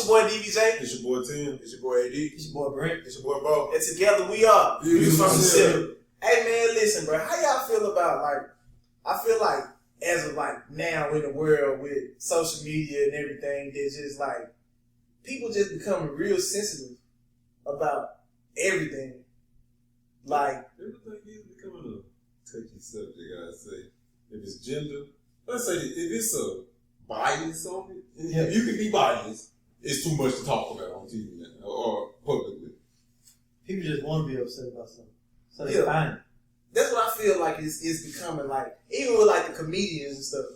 your boy DBJ. It's your boy Tim. It's your boy AD. It's your boy Brent. It's your boy Bo. And together we are Views from from the the City. Hey man, listen, bro. How y'all feel about I feel like as of now in the world with social media and everything, there's just people just becoming real sensitive about everything. Everything is becoming a touchy subject, I say. If it's gender, let's say if it's a bias on it, if you can be biased, it's too much to talk about on TV now, or publicly. People just want to be upset about something. So they find it. That's what I feel like is becoming even with the comedians and stuff.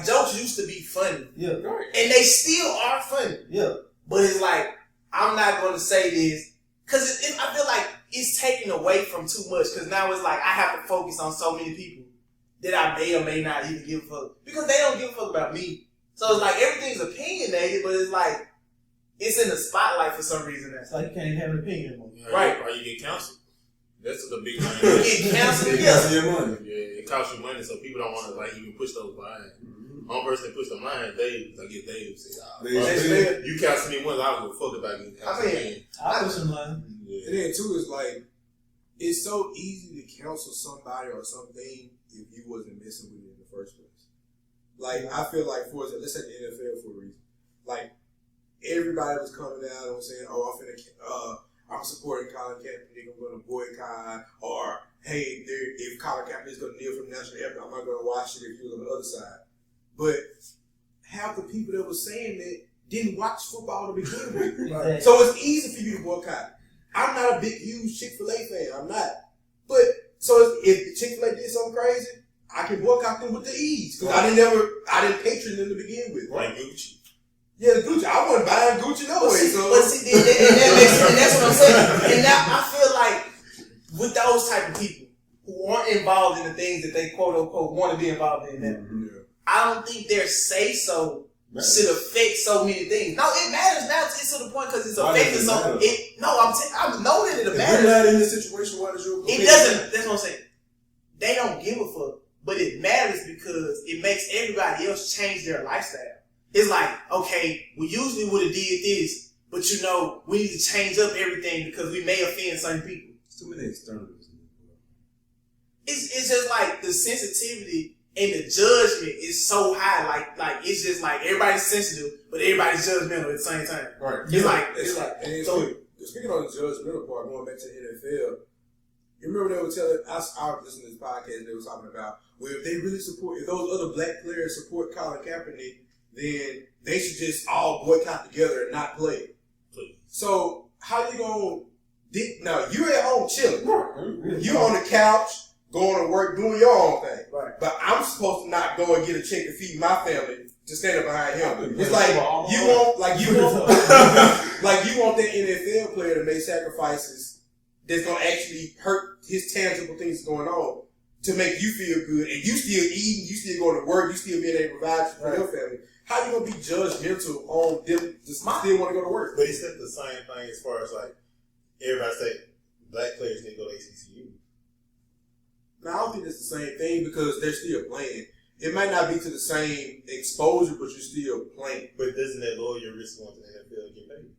Jokes used to be funny. Yeah. Right. And they still are funny. Yeah. But it's I'm not going to say this because I feel like it's taken away from too much because now it's I have to focus on so many people that I may or may not even give a fuck because they don't give a fuck about me. So it's everything's opinionated, but it's it's in the spotlight for some reason. It's you can't even have an opinion anymore. Right. Or you get canceled. That's the big thing. You get canceled. It costs your money. Yeah, it costs you money, so people don't want to even push those lines. One person that pushed the line, Dave say, you cancel me once, I don't give a fuck about getting canceled. I push some line. And then too is it's so easy to cancel somebody or something if you wasn't messing with it in the first place. I feel for example, let's say the NFL for a reason. Everybody was coming out and saying, "Oh, I'm supporting Colin Kaepernick. I'm going to boycott." Or, "Hey, if Colin Kaepernick is going to kneel from the national anthem, I'm not going to watch it if he was on the other side." But half the people that were saying that didn't watch football to begin with. Right. So it's easy for you to boycott. I'm not a big, huge Chick-fil-A fan. I'm not. But so if Chick-fil-A did something crazy, I can boycott them with the ease because I didn't patron them to begin with. Like Gucci. Yeah, Gucci. I wasn't buying Gucci no way. And that's what I'm saying. And now I feel with those type of people who aren't involved in the things that they quote unquote want to be involved in now, I don't think their say so should affect so many things. No, it matters now. It's to the point because it's affecting so. I know that it matters. If you're not in this situation, why does your opinion? It doesn't. That's what I'm saying. They don't give a fuck, but it matters because it makes everybody else change their lifestyle. It's okay, we usually would have did this, but we need to change up everything because we may offend certain people. It's too many externals. It's just the sensitivity and the judgment is so high. It's just everybody's sensitive, but everybody's judgmental at the same time. Right. It's so speaking on the judgmental part, going back to the NFL, you remember they were telling us, I was listening to this podcast, they were talking about, well, if they really support, if those other black players support Colin Kaepernick, then they should just all boycott together and not play. So how you gonna? Now you're at home chilling. Right. You on the couch, going to work, doing your own thing. Right. But I'm supposed to not go and get a check to feed my family to stand up behind him. It's you want that NFL player to make sacrifices that's gonna actually hurt his tangible things going on to make you feel good, and you still eating, you still going to work, you still being able to provide for your family. How you gonna be judgmental on them to still want to go to work? But it's not the same thing as far as everybody say black players need to go to HBCU. Now I don't think it's the same thing because they're still playing. It might not be to the same exposure, but you're still playing. But doesn't that lower your risk going to the NFL and get paid?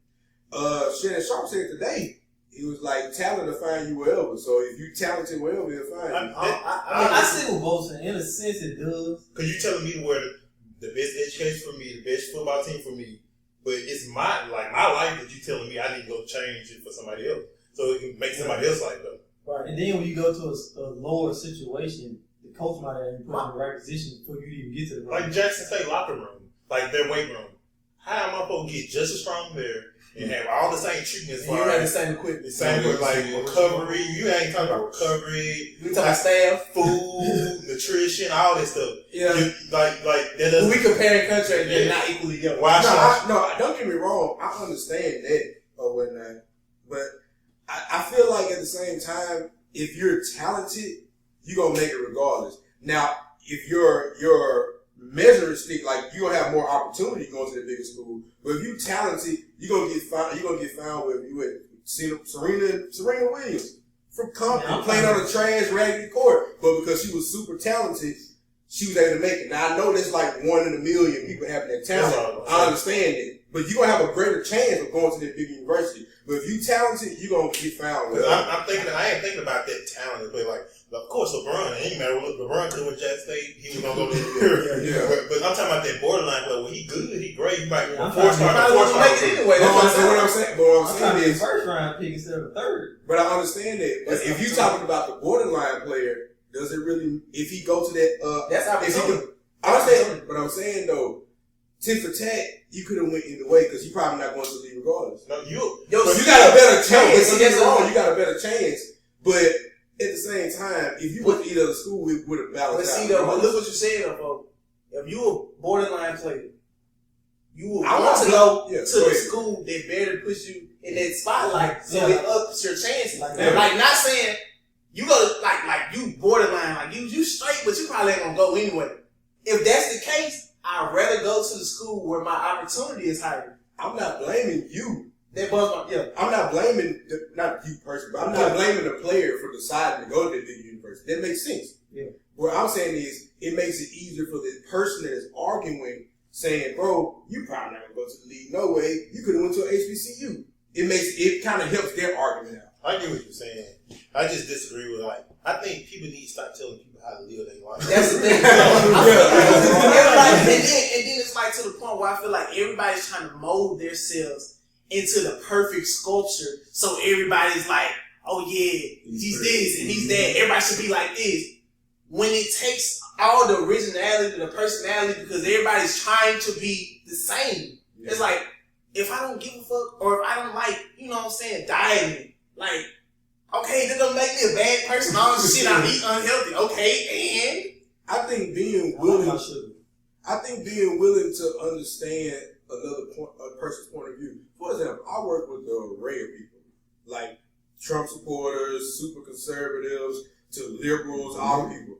Shannon Sharp said today, he was talent will find you wherever. So if you talented wherever, he'll find you. I see what both saying. In a sense, it does. Because you're telling me where the best education for me, the best football team for me, but it's my life that you're telling me I need to go change it for somebody else. So it can make somebody else like that. Right. And then when you go to a lower situation, the coach might have put in the right position for you to even get to the right. Like Jackson State locker room, their weight room. How am I supposed to get just as strong there and have all the same treatment as far as you have the same equipment? The same with recovery. You ain't talking about recovery. You talking about staff, food, nutrition, all this stuff. Yeah. That doesn't. When we compare countries, they're not equally young. No, don't get me wrong. I understand that or whatnot, but I feel like at the same time, if you're talented, you're gonna make it regardless. Now, if your measuring stick, you're gonna have more opportunity going to the bigger school. But if you're talented, you're gonna get found with you at Serena Williams from Compton playing on a trash raggedy court. But because she was super talented, she was able to make it. Now I know there's like 1 in a million people having that talent. I understand it, but you're gonna have a greater chance of going to that big university. But if you talented, you're gonna get found. I ain't thinking about that talent, but like, of course, LeBron. It ain't matter what LeBron did with Jack State. He was gonna go to yeah. But I'm talking about that borderline player. Well, he good, he great. He might I'm four-star. make it anyway. That's what I'm saying. But what I'm saying is first round pick instead of a third. But I understand that. But if you're talking about the borderline player, does it really? If he go to that, that's opportunity. I understand. But I'm saying though, tit for tat, you could have went either way because you're probably not going to the league regardless. No, you got a better chance. Don't get me wrong, you got a better chance. But at the same time, if you went to either school, we would have balanced out. But see, though, look what you're saying, though, folks. If you a borderline player, you will want to go to the school that better push you in that spotlight, so it ups your chances. Like not saying you go like you borderline, like you straight, but you probably ain't gonna go anyway. If that's the case, I'd rather go to the school where my opportunity is higher. I'm not blaming you. I'm not blaming not you personally, but I'm not blaming the player for deciding to go to the big university. That makes sense. Yeah. What I'm saying is, it makes it easier for the person that is arguing, saying, "Bro, you probably not gonna go to the league. No way. You could have went to an HBCU." It kind of helps their argument out. I get what you're saying. I just disagree with I think people need to stop telling people how to live their life. That's the thing. And then it's like to the point where I feel like everybody's trying to mold themselves into the perfect sculpture. So everybody's like, oh yeah, he's this and he's that. Everybody should be like this. When it takes all the originality, the personality, because everybody's trying to be the same. Yeah. It's like, if I don't give a fuck, or if I don't like, you know what I'm saying, dieting, like, okay, that don't make me a bad person. All the shit I eat unhealthy. Okay, and I think being willing to understand a person's point of view. For example, I work with an array of people, like Trump supporters, super conservatives, to liberals, all people.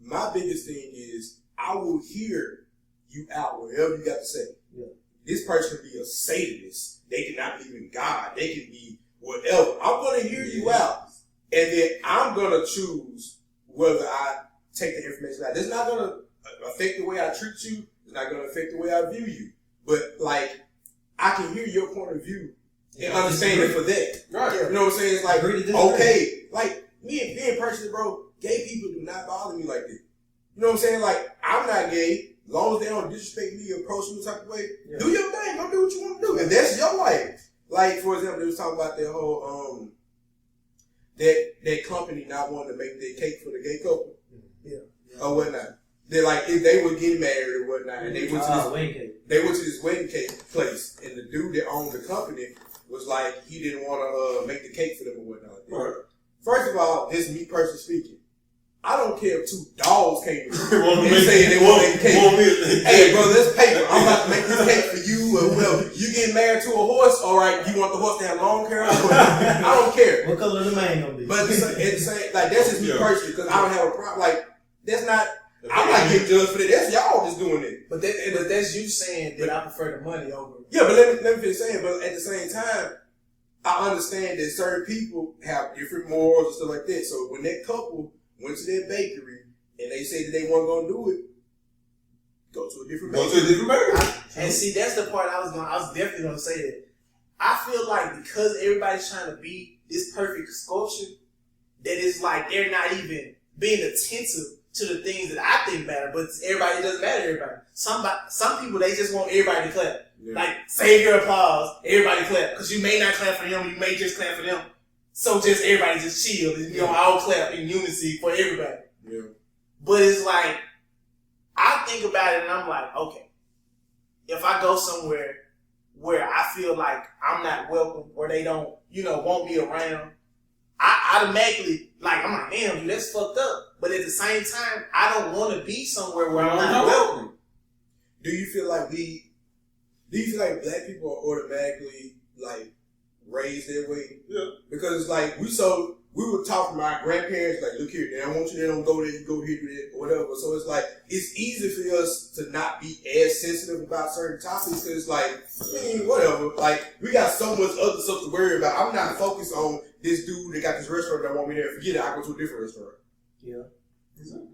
My biggest thing is I will hear you out, whatever you got to say. Yeah. This person can be a Satanist. They cannot believe in God. They can be whatever. I'm going to hear you out. And then I'm going to choose whether I take the information out. It's not going to affect the way I treat you. It's not going to affect the way I view you. But, like, I can hear your point of view and understand it for that. Right. You know what I'm saying? It's like, okay. Like, me being personally, bro, gay people do not bother me like that. You know what I'm saying? Like, I'm not gay. As long as they don't disrespect me or approach me the type of way, do your thing. Go do what you want to do. And that's your life. Like, for example, they was talking about their whole, that company not wanting to make their cake for the gay couple. Yeah. Or whatnot. They're like, if they were getting married or whatnot, and they went to this wedding cake place, and the dude that owned the company was like, he didn't want to make the cake for them or whatnot. Right. First of all, this is me personally speaking. I don't care if 2 dogs came to me and say they want to make a cake. Hey, bro, this paper. I'm about to make this cake for you or whoever. You get married to a horse, all right, you want the horse to have long hair? I don't care. What color the mane gonna be? But at the same, like, that's just me personally, because I don't have a problem. Like, that's not, I'm not getting judged for that. That's y'all just doing it. But that's you saying that I prefer the money over. Yeah, but let me finish saying, but at the same time, I understand that certain people have different morals and stuff like that. So when that couple went to their bakery and they said that they weren't going to do it, go to a different bakery. And see, that's the part I was definitely going to say that. I feel like because everybody's trying to be this perfect sculpture, that it's like they're not even being attentive to the things that I think matter, but everybody doesn't matter to everybody. Some people, they just want everybody to clap. Yeah. Like, save your applause, everybody clap. Because you may not clap for them, you may just clap for them. So just everybody just chill and all clap in unity for everybody. Yeah. But it's like, I think about it and I'm like, okay, if I go somewhere where I feel like I'm not welcome or they don't, want me around, I automatically, like, I'm like, damn, dude, that's fucked up. But at the same time, I don't want to be somewhere where I'm not welcome. Do you feel like black people are automatically, like, raised that way? Yeah. Because it's like, we were taught from our grandparents, like, look here, they don't want you, they don't go there, you go here, do that, or whatever. So it's like, it's easy for us to not be as sensitive about certain topics, because it's like, whatever. Like, we got so much other stuff to worry about. I'm not focused on this dude that got this restaurant that want me there. Forget it, I go to a different restaurant. Yeah. Exactly.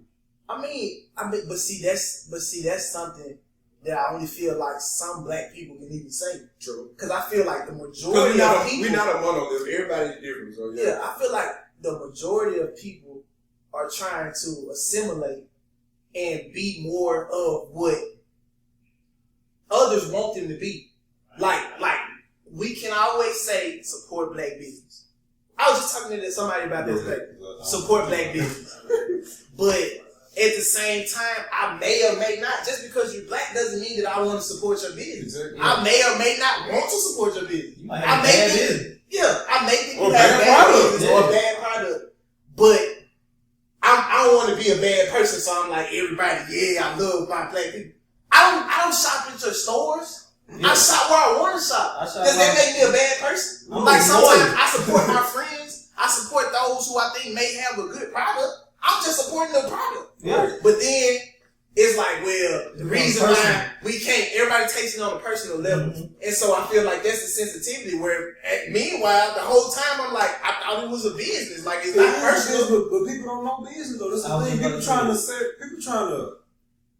but see, that's something that I only feel like some black people can even say. True. Because I feel like the majority of people, we're not a monolith. Everybody's different. So yeah, I feel like the majority of people are trying to assimilate and be more of what others want them to be. Like we can always say support black business. I was just talking to somebody about this, like support black business, but at the same time, I may or may not. Just because you're black doesn't mean that I want to support your business. Exactly. I may or may not want to support your business. You might have a bad business. Yeah, I may think Or you have bad bad product. business or a bad product, but I don't want to be a bad person. So I'm like everybody. Yeah, I love my black people. I don't shop at your stores. Yeah. I shop where I want to shop. Does that make me a bad person? I'm Like sometimes loyal. I support my friends. I support those who I think may have a good product. I'm just supporting the product. Yeah. But then it's like, well, the It's reason personal. why we can't, everybody takes it on a personal level. Mm-hmm. And so I feel like that's the sensitivity where, meanwhile, the whole time I'm like, I thought it was a business. Like, it's not personal. But people don't know business though. That's I the was thing. about People to trying say. to sell.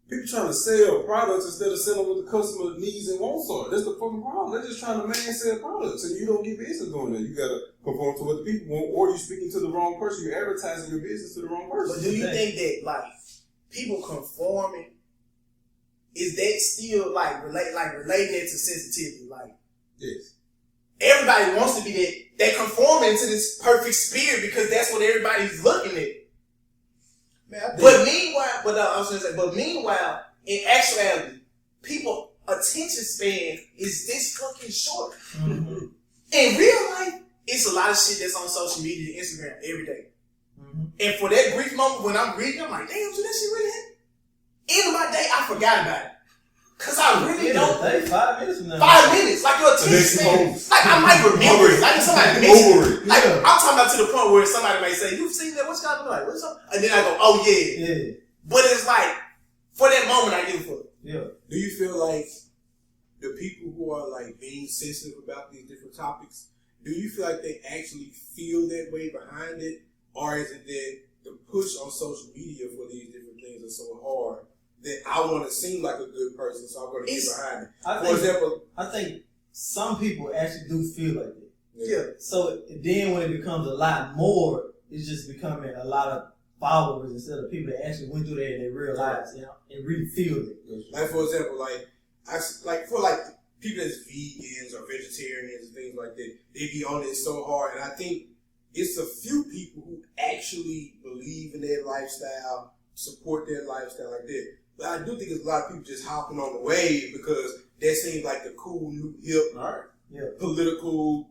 People trying to sell products instead of selling what the customer needs and wants are. That's the fucking problem. They're just trying to sell products, and you don't get business doing that. You gotta conform to what the people want, or you're speaking to the wrong person. You're advertising your business to the wrong person. But do you think that, like, people conforming, is that still, relating it to sensitivity? Like, Yes. everybody wants to be that. They're conforming to this perfect spirit because that's what everybody's looking at. Man, I think But meanwhile, in actuality, people attention span is this fucking short. Mm-hmm. In real life, it's a lot of shit that's on social media, Instagram, every day. Mm-hmm. And for that brief moment when I'm reading, I'm like, damn, so that shit really happened? End of my day, I forgot about it. Cause I really don't. 5 minutes from now. 5 minutes, like your attention next span. post. Like I might remember it. Like somebody mentioned Over it. it. Like Yeah. I'm talking about to the point where somebody may say, "You've seen that? What's kind of like? What's up?" And then I go, "Oh yeah." Yeah. But it's like for that moment, I give a fuck. Yeah. Do you feel like the people who are like being sensitive about these different topics, do you feel like they actually feel that way behind it? Or is it that the push on social media for these different things are so hard that I want to seem like a good person, so I'm going to get behind it? For example, I think some people actually do feel like that. Yeah. So then when it becomes a lot more, it's just becoming a lot of followers instead of people that actually went through that and they realized, and really feel it. like for example, for people that's vegans or vegetarians and things like that, they be on it so hard, and I think it's a few people who actually believe in their lifestyle, support their lifestyle like that. But I do think there's a lot of people just hopping on the wave because that seems like the cool, new, hip, political,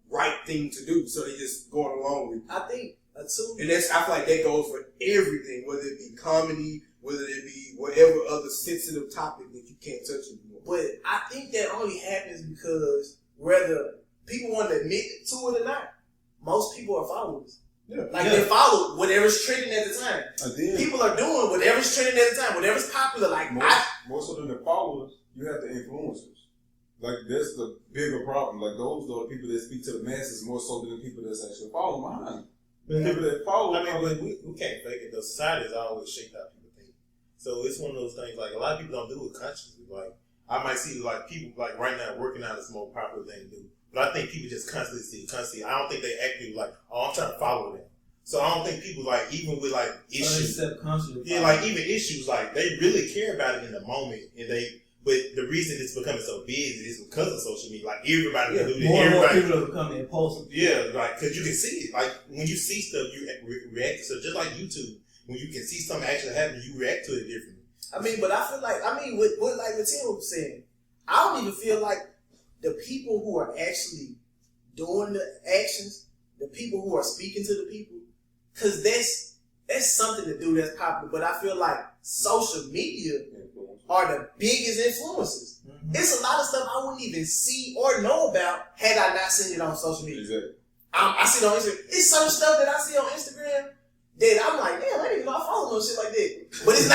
right thing to do. So they just going along with it. I think too. And I feel like that goes for everything, whether it be comedy, whether it be whatever other sensitive topic that you can't touch anymore. But I think that only happens because whether people want to admit to it or not, most people are followers. Yeah. They follow whatever's trending at the time. And then, People are doing whatever's trending at the time, whatever's popular. more so than the followers, you have the influencers. Like that's the bigger problem. Like those are the people that speak to the masses more so than the people that's actually following behind. The people that follow. I mean, we can't fake it. The society is always shaped how people think. So it's one of those things. Like a lot of people don't do it consciously. Like I might see like people like right now working out is the most popular thing to do. But I think people just constantly see. I don't think they actively like, oh, I'm trying to follow them. So I don't think people like, even with like issues, like even issues, like they really care about it in the moment, but the reason it's becoming so big is because of social media. Like everybody can do this. More and more Everybody, people are becoming impulsive. yeah, like because you can see it. Like when you see stuff, you react to stuff. Just like YouTube, when you can see something actually happen, you react to it differently. But I feel like, what Tim was saying, I don't even feel like the people who are actually doing the actions, the people who are speaking to the people, because that's something to do that's popular. But I feel like social media are the biggest influences. Mm-hmm. It's a lot of stuff I wouldn't even see or know about had I not seen it on social media. Exactly. I see it on Instagram. It's some stuff that I see on Instagram that I'm like, damn, I didn't even know I follow no shit like that. But it's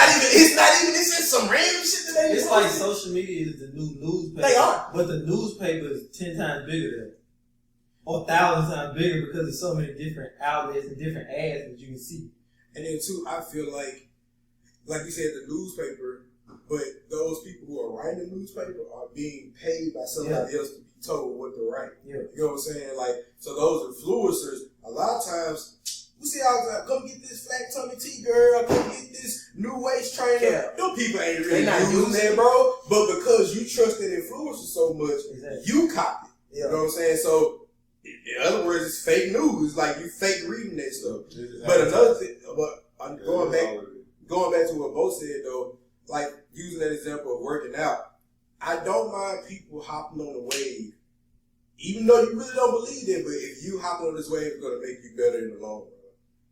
just some random shit that they It's like social media is the new newspaper. They are. But the newspaper is 10 times bigger than it. Or 1,000 times bigger because there's so many different outlets and different ads that you can see. And then too, I feel like like you said, the newspaper, but those people who are writing the newspaper are being paid by somebody else to be told what to write. Yeah. You know what I'm saying? Like, so those influencers, a lot of times, we see all the time, come get this flat tummy tea girl, come get this new waist trainer. Yeah. Them people ain't really They not using that, bro. But because you trust that influencer so much, you copy it. Yeah. You know what I'm saying? So, in other words, it's fake news. Like, you fake reading that stuff. But another thing, going back to what Bo said, though, like, using that example of working out, I don't mind people hopping on the wave, even though you really don't believe it, but if you hop on this wave, it's going to make you better in the long run.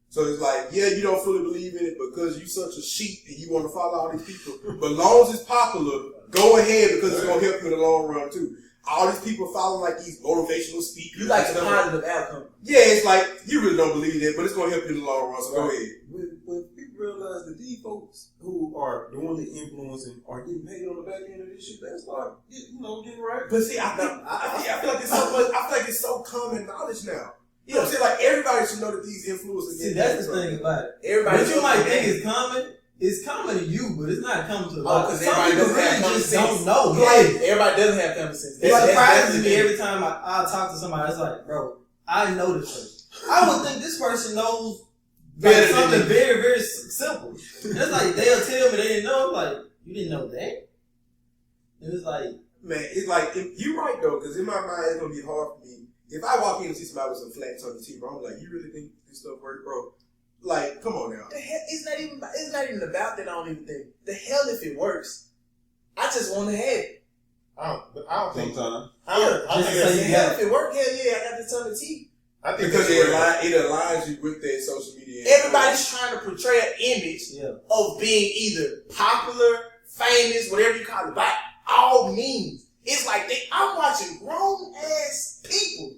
So it's like, yeah, you don't fully believe in it because you such a sheep and you want to follow all these people. But as long as it's popular, go ahead because it's going to help you in the long run, too. All these people follow like these motivational speakers. You like the positive outcome. Yeah, it's like, you really don't believe that, but it's going to help you in the long run, so go ahead. When people realize that these folks who are doing the influencing are getting paid on the back end of this shit, they start getting right. But see, I feel like it's so much, I feel like it's so common knowledge now. You know what I'm saying? Like, everybody should know that these influencers See, get that's the thing about it. Everybody What you might think is common, it's common to you, but it's not common to a lot. because Some everybody people doesn't have really common just sense. don't know. Right. Yeah. Everybody doesn't have common sense. It That's surprises the me thing. every time I talk to somebody. It's like, bro, I know this person. I would think this person knows Better than something me. very, very simple. And it's like, they'll tell me they didn't know. I'm like, you didn't know that? And it's like, Man, it's like, you're right though, because in my mind, it's going to be hard for me. If I walk in and see somebody with some flat tummy tea, bro, I'm like, you really think this stuff works, bro? Like, come on now. The hell, it's not even about that. I don't even think. The hell if it works. I just want to have it. I don't think. Sometimes. I don't Just think say that's you Hell got if it works, hell yeah, I got this ton of tea. I think Because that's it aligns you with their social media. Everybody's trying to portray an image yeah. of being either popular, famous, whatever you call it, by all means. It's like I'm watching grown ass people.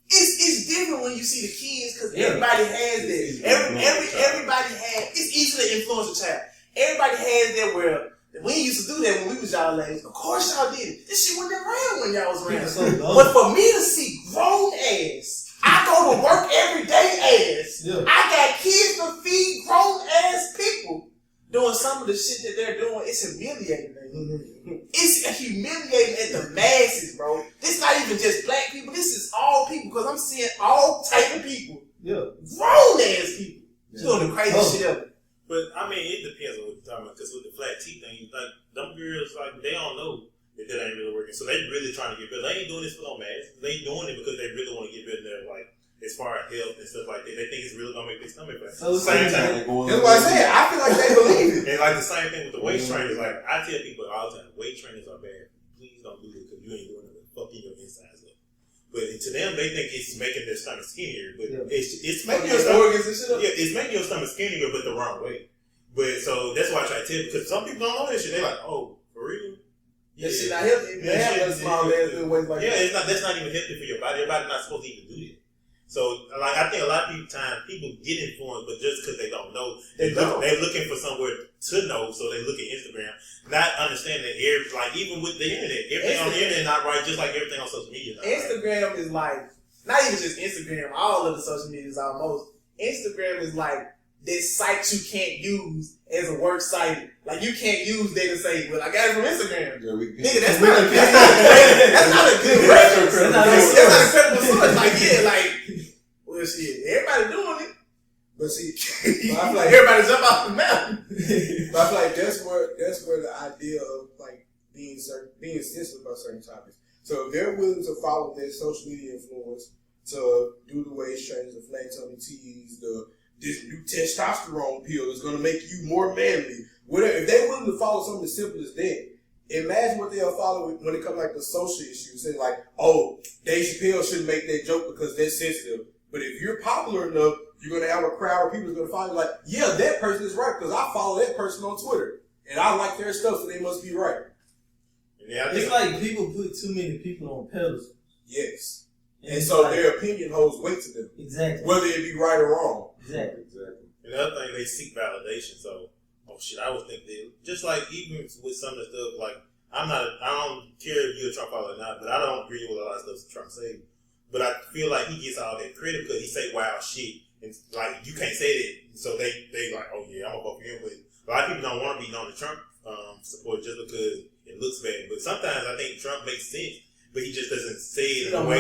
It's different when you see the kids because everybody has that. Everybody has. It's easy to influence a child. Everybody has that. Where we used to do that when we was y'all age. Of course y'all did it. This shit wasn't around when y'all was around. So dumb. But for me to see grown ass, I go to work every day ass. Yeah. I got kids to feed grown ass people doing some of the shit that they're doing. It's humiliating, man. It's humiliating at the masses, bro. This not even just black people. This is all people because I'm seeing all type of people. Yeah. Grown ass people doing the crazy shit ever. But I mean, it depends on what you're talking about. Because with the flat teeth thing, like them girls, like they don't know that ain't really working. So they really trying to get better. They ain't doing this for no mask. They doing it because they really want to get better. There, like as far as health and stuff like that, they think it's really gonna make their stomach flat. So Same That's thing. what I said. I feel like they believe it. And like the same thing with the waist trainers. Like I tell people all the time, weight trainers are bad. Please don't do it because you ain't doing it. Fucking your insides up. But to them, they think it's making their stomach skinnier. But it's making your stomach. Yeah, it's making your stomach skinnier, but the wrong way. But so that's why I try to tell because some people don't know this shit. They're like, oh, for real? Yeah, that shit not healthy. They have a small ass little waist like that. Yeah, that's not even healthy for your body. Your body's not supposed to even do that. So, like, I think a lot of people get influenced, but just because they don't know, they're looking for somewhere to know, so they look at Instagram, not understanding that even with the internet, everything on the internet is not right, just like everything on social media. Instagram is like, not even just Instagram, all of the social medias almost. Instagram is like this site you can't use as a work site. Like, you can't use that and say, well, I got it from Instagram. Yeah, Nigga, that's not a good reference. That's not a credible source. Like, yeah, like, well, shit, everybody doing it. But see, I feel like Everybody jump off the mountain. But I feel like that's where the idea of like being sensitive about certain topics. So if they're willing to follow their social media influence to do the waist trainers, the flat tummy teas, this new testosterone pill is going to make you more manly. Whatever, if they're willing to follow something as simple as that, imagine what they'll follow when it comes like the social issues. Saying like, oh, Dave Chappelle shouldn't make that joke because they're sensitive. But if you're popular enough, you're going to have a crowd of people who's going to follow you like, yeah, that person is right because I follow that person on Twitter. And I like their stuff, so they must be right. Yeah, it's like people put too many people on pedestals. Yes. And so their opinion holds weight to them. Exactly. Whether it be right or wrong. Exactly. And the other thing, they seek validation. So, oh shit, I would think that just like even with some of the stuff, like I don't care if you're a Trump follower or not, but I don't agree with a lot of stuff Trump says. But I feel like he gets all that credit because he say wild shit, and like you can't say that. So they like, oh yeah, I'm gonna vote for him. But A lot of people don't want to be known to Trump support just because it looks bad. But sometimes I think Trump makes sense, but he just doesn't say it in the way.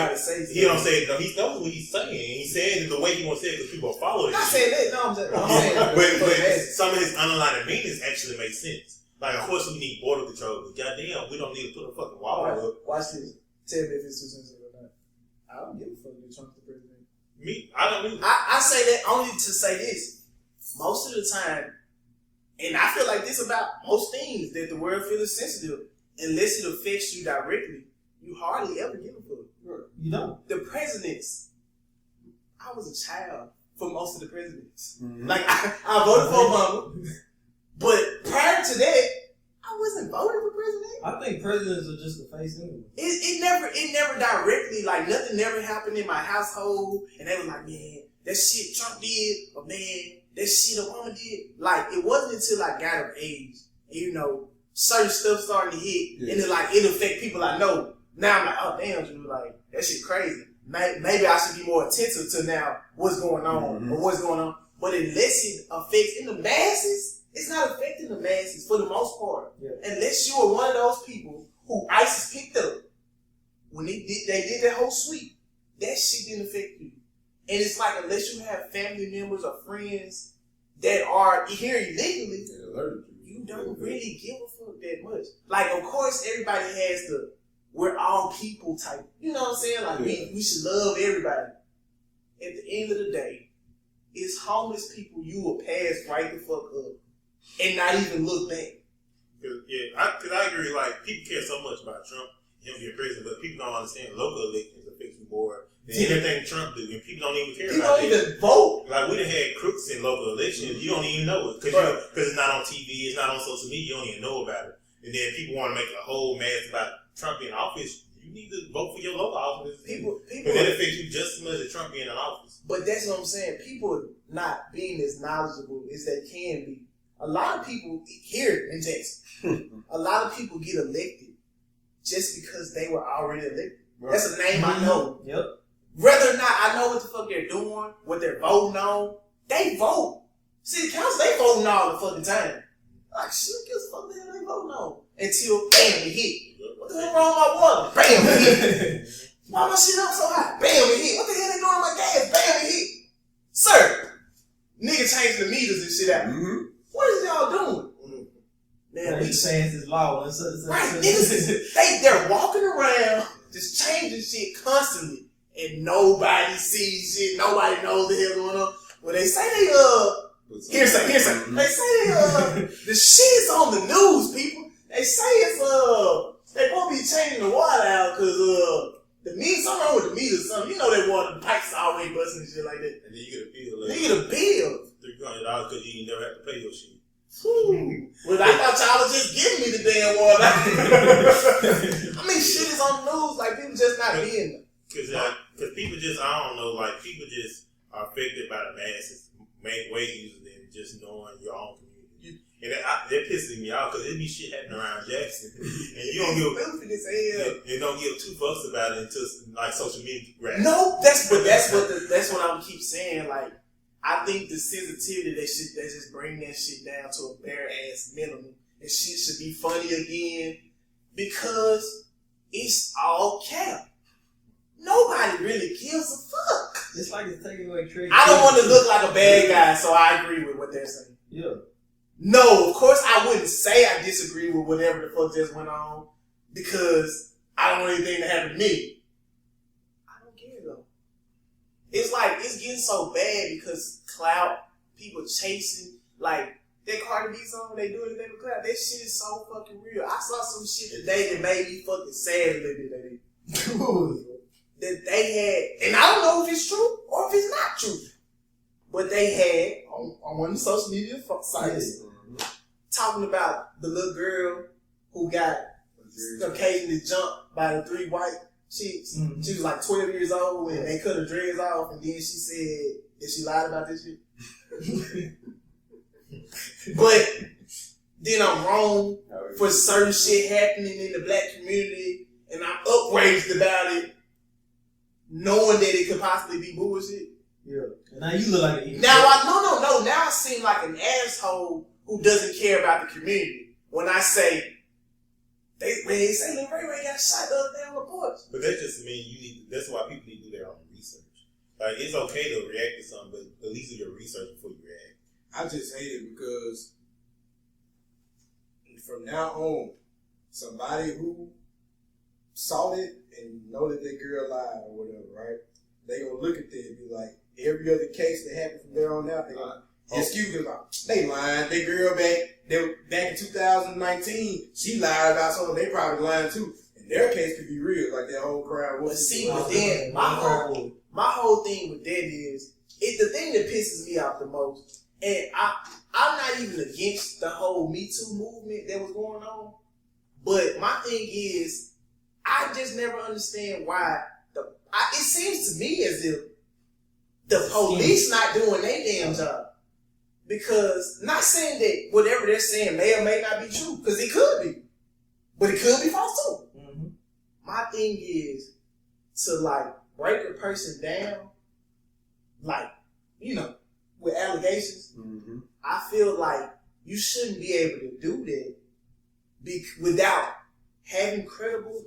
He don't say it. No, he knows what he's saying. He's saying it the way he wants to say it because people are following it. I'm not saying that. No, I'm saying but some of his underlying meanings actually make sense. Like, of course, we need border control, but goddamn, we don't need to put a fucking wall up. Watch this. Tell me if it's too sensitive or not. I don't give a fuck if Trump's the president. Me, I don't either. I say that only to say this. Most of the time, and I feel like this about most things that the world feels sensitive, unless it affects you directly, you hardly ever give a fuck. You don't. The presidents, I was a child for most of the presidents. Mm-hmm. Like, I voted for Obama, but prior to that, I wasn't voting for president. I think presidents are just the face anyway. It never directly, like, nothing never happened in my household, and they were like, man, that shit Trump did, or man, that shit Obama did. Like, it wasn't until I got of age, and, you know, certain stuff starting to hit, and it affect people I know. Now I'm like, oh damn, dude, like, that shit crazy. Maybe I should be more attentive to now what's going on, or what's going on. But unless it affects in the masses, it's not affecting the masses for the most part. Yeah. Unless you are one of those people who ISIS picked up when they did that whole sweep, that shit didn't affect you. And it's like, unless you have family members or friends that are here illegally, you don't really give a fuck that much. Like, of course, everybody has the we're all people type. You know what I'm saying? Like, we should love everybody. At the end of the day, it's homeless people you will pass right the fuck up and not even look back. Because I agree, like, people care so much about Trump, him being president, but people don't understand local elections affect you more than anything Trump do, and people don't even care about it. People don't even vote. Like, we done had crooks in local elections, you don't even know it, because it's not on TV, it's not on social media, you don't even know about it. And then people want to make a whole mess about Trump being in office. You need to vote for your local office. People, but that affects you just as much as Trump being in office. But that's what I'm saying. People not being as knowledgeable as they can be. A lot of people here in Texas, a lot of people get elected just because they were already elected. Right. That's a name I know. Yep. Whether or not I know what the fuck they're doing, what they're voting on, they vote. City council, they voting all the fucking time. Like, shit, gives a fuck the hell they voting on. Until, bam, it hit. What the hell wrong with my water? Bam, it hit. Why my shit up so high? Bam, it hit. What the hell they doing with my gas? Bam, it hit. Sir, nigga changing the meters and shit out. Mm-hmm. What is y'all doing? Man, we changed this law. Right, niggas, they're walking around just changing shit constantly, and nobody sees shit. Nobody knows the hell going on. When they say here's something. They say the shit's on the news, people. They say it's they won't be changing the water out because the meter, something wrong with the meter, something. You know they water, the pipes always busting and shit like that. And then you get a bill. You get a bill. $300 because you never have to pay your shit. Well, I thought y'all was just giving me the damn water. I mean, shit is on the news. Like, people just not being there. Because people just, I don't know, like, people just are affected by the masses ways than just knowing your own community. And that pisses me off because it be shit happening around Jackson. And you don't give two fucks about it until, like, social media grabs. No, that's what I would keep saying. Like, I think the sensitivity they just bring that shit down to a bare ass minimum. And shit should be funny again because it's all cap. Nobody really gives a fuck. It's like it's taking away creativity. I don't want to look like a bad guy, so I agree with what they're saying. Yeah. No, of course I wouldn't say I disagree with whatever the fuck just went on because I don't want anything to happen to me. I don't care though. It's like, it's getting so bad because clout, people chasing, like, that Cardi B song, they do anything with clout, that shit is so fucking real. I saw some shit today that made me fucking sad that they had, and I don't know if it's true or if it's not true, but they had on one of the social media sites talking about the little girl who got occasionally jumped by the 3 white chicks. Mm-hmm. She was like 12 years old and they cut her dreads off, and then she said that she lied about this shit. But then I'm wrong for certain shit happening in the black community, and I'm outraged about it, knowing that it could possibly be bullshit. Yeah. Now you look like an idiot. Now I seem like an asshole who doesn't care about the community when I say they say Lil Ray Ray got shot the other day on the porch. But that just means that's why people need to do their own research. Like, it's okay to react to something, but at least do your research before you react. I just hate it because from now on, somebody who saw it and know that their girl lied or whatever, right? They gonna look at that and be like, every other case that happened from there on out, they gonna excuse them. Like, they lying. Their girl back in 2019, she lied about something. They probably lying too. And their case could be real, like that whole crime. But see, but then my whole thing with that is the thing that pisses me off the most. And I'm not even against the whole Me Too movement that was going on. But my thing is, I just never understand why it seems to me as if the police not doing their damn job. Because, not saying that whatever they're saying may or may not be true, because it could be. But it could be false too. Mm-hmm. My thing is to like break a person down, like, you know, with allegations. Mm-hmm. I feel like you shouldn't be able to do that without having credible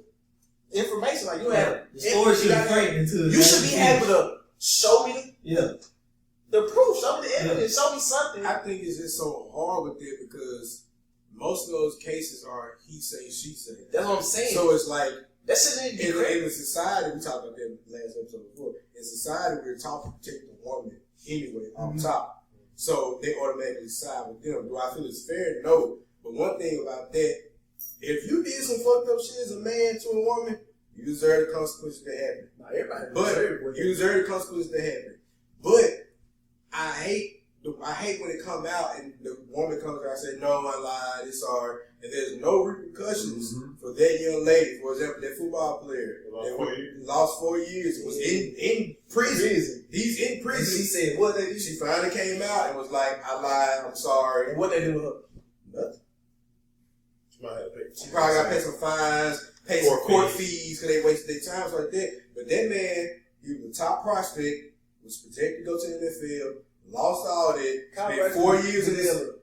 information. Like, you have the story should be you should be able to show me the proof, show me the evidence, show me something. I think it's just so hard with it because most of those cases are he say, she say. That's what I'm saying. So it's like, that shouldn't be in society, we talked about that last episode before. In society, we're taught to protect the woman anyway, on top. So they automatically side with them. Do I feel it's fair? No. But one thing about that, if you did some fucked up shit as a man to a woman, you deserve the consequences that happen. Now, everybody but you deserve the consequences that happen. But I hate when it come out and the woman comes out and say, no, I lied, it's hard, and there's no repercussions for that young lady. For example, that football player lost 4 years, was in prison. He's in prison. And she said, what they do? She finally came out and was like, I lied, I'm sorry. And what they do with her? Nothing. She probably got to pay some fines, pay some court fees because they wasted their time like that. But that man, he was a top prospect, was projected to go to the NFL, lost all that,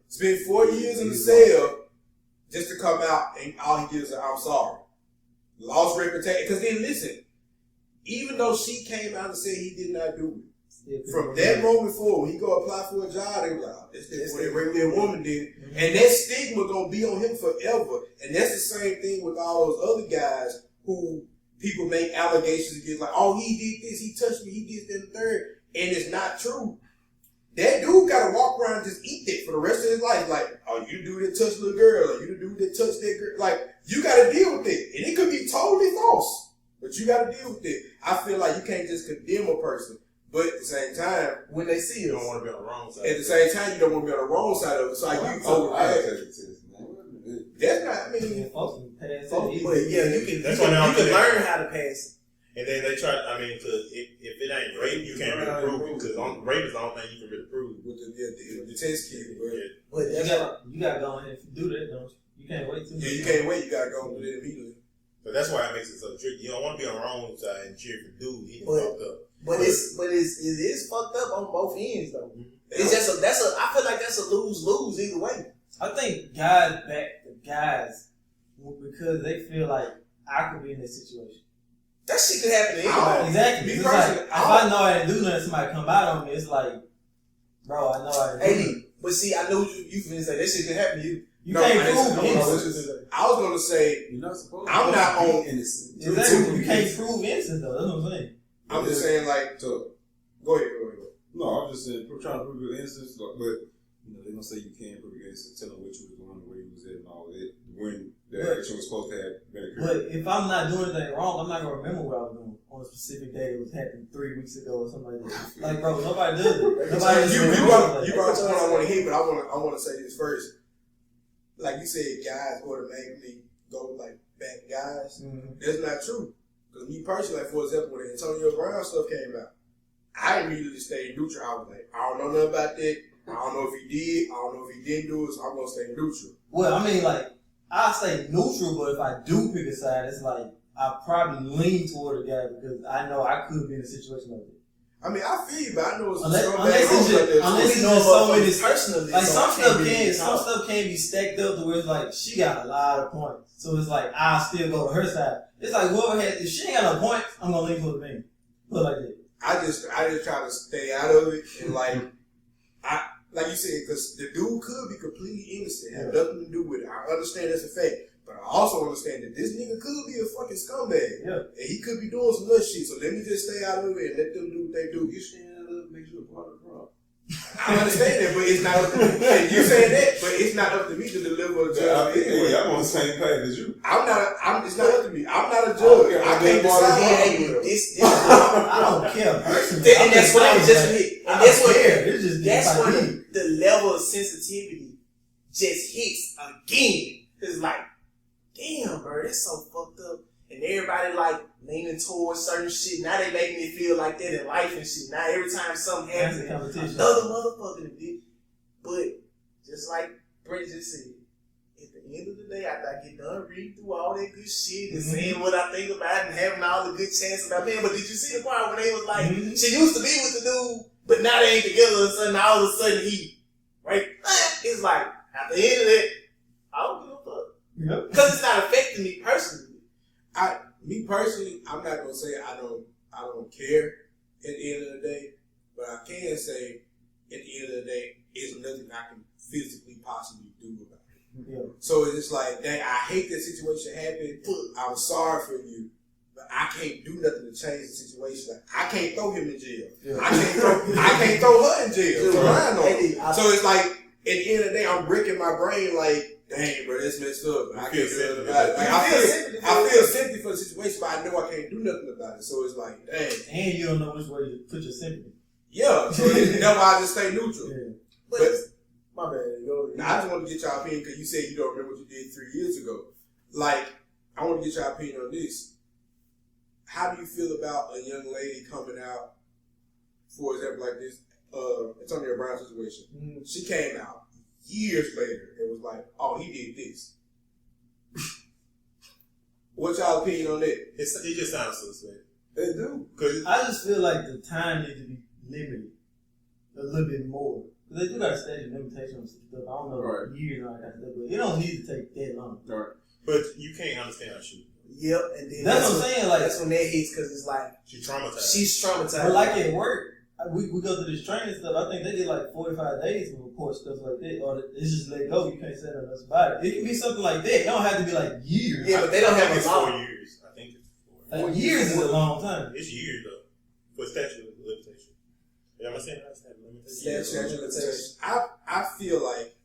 spent 4 years in the cell just to come out and all he did is I'm sorry. Lost reputation. Because then listen, even though she came out and said he did not do it, from that moment forward, when he go apply for a job, they were like, oh, that's what a regular woman did. Mm-hmm. And that stigma gonna be on him forever. And that's the same thing with all those other guys who people make allegations against, like, oh, he did this, he touched me, he did that and the third. And it's not true. That dude gotta walk around and just eat that for the rest of his life. Like, oh, you the dude that touched little girl, or you the dude that touched that girl. Like, you gotta deal with it. And it could be totally false, but you gotta deal with it. I feel like you can't just condemn a person, but at the same time, when they see you don't want to be on the wrong side. At the same time, you don't want to be on the wrong side of it. So like, that's not, I mean, but yeah, you can learn how to pass it. And then they try, if it ain't rape, you can't really prove it, because rape is the only thing you can really prove. With the test kit, but you gotta go in and do that, don't you? You can't wait too much. Yeah, you can't wait, you gotta go and do that immediately. But that's why it makes it so tricky. You don't want to be on the wrong side and cheer for dude, he fucked up. But it is fucked up on both ends though. Mm-hmm. It's just I feel like that's a lose-lose either way. I think guys back the guys because they feel like I could be in this situation. That shit could happen to anybody. Exactly. It's like, if I know I didn't do nothing, somebody come out on me, it's like, bro, I know I didn't do nothing. But see, I know you finna say that shit could happen to you. You can't prove innocence. I was gonna say, I'm not on innocent. Exactly. You can't prove innocence though. That's what I'm saying. I'm just saying, like, go ahead. No, I'm just saying, trying to prove your innocence, but they're gonna say you can't prove your innocence, tell them what you was doing, where you was at, and all that. When the action was supposed to have been occurred. But if I'm not doing anything wrong, I'm not gonna remember what I was doing on a specific day that was happening 3 weeks ago or something like that. Like, bro, nobody does it. You brought the point I want to hit, but I want to say this first. Like you said, guys automatically go like back guys. Mm-hmm. That's not true. Because me personally, like for example, when the Antonio Brown stuff came out, I immediately stayed neutral. I was like, I don't know nothing about that. I don't know if he did. I don't know if he didn't do it. So I'm gonna stay neutral. Well, I mean, like, I'll stay neutral, but if I do pick a side, it's like I probably lean toward the guy because I know I could be in a situation like that. I mean, I feel you, but I know it's Unless some it's bad just so many personally. like so some I can't stuff really some talk. stuff can't be stacked up to where it's like she got a lot of points. So it's like I still go to her side. It's like whoever has if she ain't got no points, I'm gonna lean for the man. Put it like that. I just try to stay out of it and like you said, because the dude could be completely innocent, have nothing to do with it. I understand that's a fact, but I also understand that this nigga could be a fucking scumbag, and he could be doing some nut shit. So let me just stay out of it and let them do what they do. You stand up, makes you a part of the problem. I understand that, but it's not up to me. And you saying that, but it's not up to me to deliver a judgment anyway. I'm on the same page as you. It's not up to me. I'm not a judge. I can't decide. I don't care personally. And that's what I was just hit. And that's what It's just that's like when the level of sensitivity just hits again. It's like, damn, bro, that's so fucked up. And everybody like leaning towards certain shit. Now they making it feel like that in life and shit. Now every time something happens, another motherfucker did. But just like Brent just said, at the end of the day, after I get done reading through all that good shit and saying what I think about it and having all the good chances about being, but did you see the part when they was like, she used to be with the dude, but now they ain't together, and sudden all of a sudden he, right? It's like, at the end of that, I don't give a fuck. Because it's not affecting me personally. Me personally, I'm not gonna say I don't care at the end of the day, but I can say at the end of the day, it's nothing I can physically possibly do about it. Yeah. So it's just like, dang, I hate that situation happened. I'm sorry for you, but I can't do nothing to change the situation. Like, I can't throw him in jail. Yeah. I can't throw her in jail. So it's like at the end of the day, I'm breaking my brain like, dang, bro, that's messed up. I can't do nothing about it. Like, I feel sympathy for the situation, but I know I can't do nothing about it. So it's like, dang. And you don't know which way to put your sympathy. Yeah, so that's why I just stay neutral. Yeah. But my bad. I just want to get your opinion because you said you don't remember what you did 3 years ago. Like, I want to get your opinion on this. How do you feel about a young lady coming out, for example, like this, Antonio Brown situation? Mm-hmm. She came out years later and was like, oh, he did this. What's y'all opinion on that? It just sounds suspect. They do. I just feel like the time needs to be limited a little bit more. Because they do got a statute of limitation on some stuff. I don't know years and all that stuff, but it don't need to take that long. Right. But you can't understand how she. Yep, and then that's what I'm saying. Like that's when that hits because it's like she's traumatized. But like at work, we go through this training stuff. I think they get like 45 days to report stuff like that, or it's just let go. You can't say nothing else about it. It can be something like that. It don't have to be like years. Yeah, but they don't have it's 4 years. I think it's 4 years. Like years is a long time. It's years though for statute of limitation. You know what I'm saying? Statute of limitation. I feel like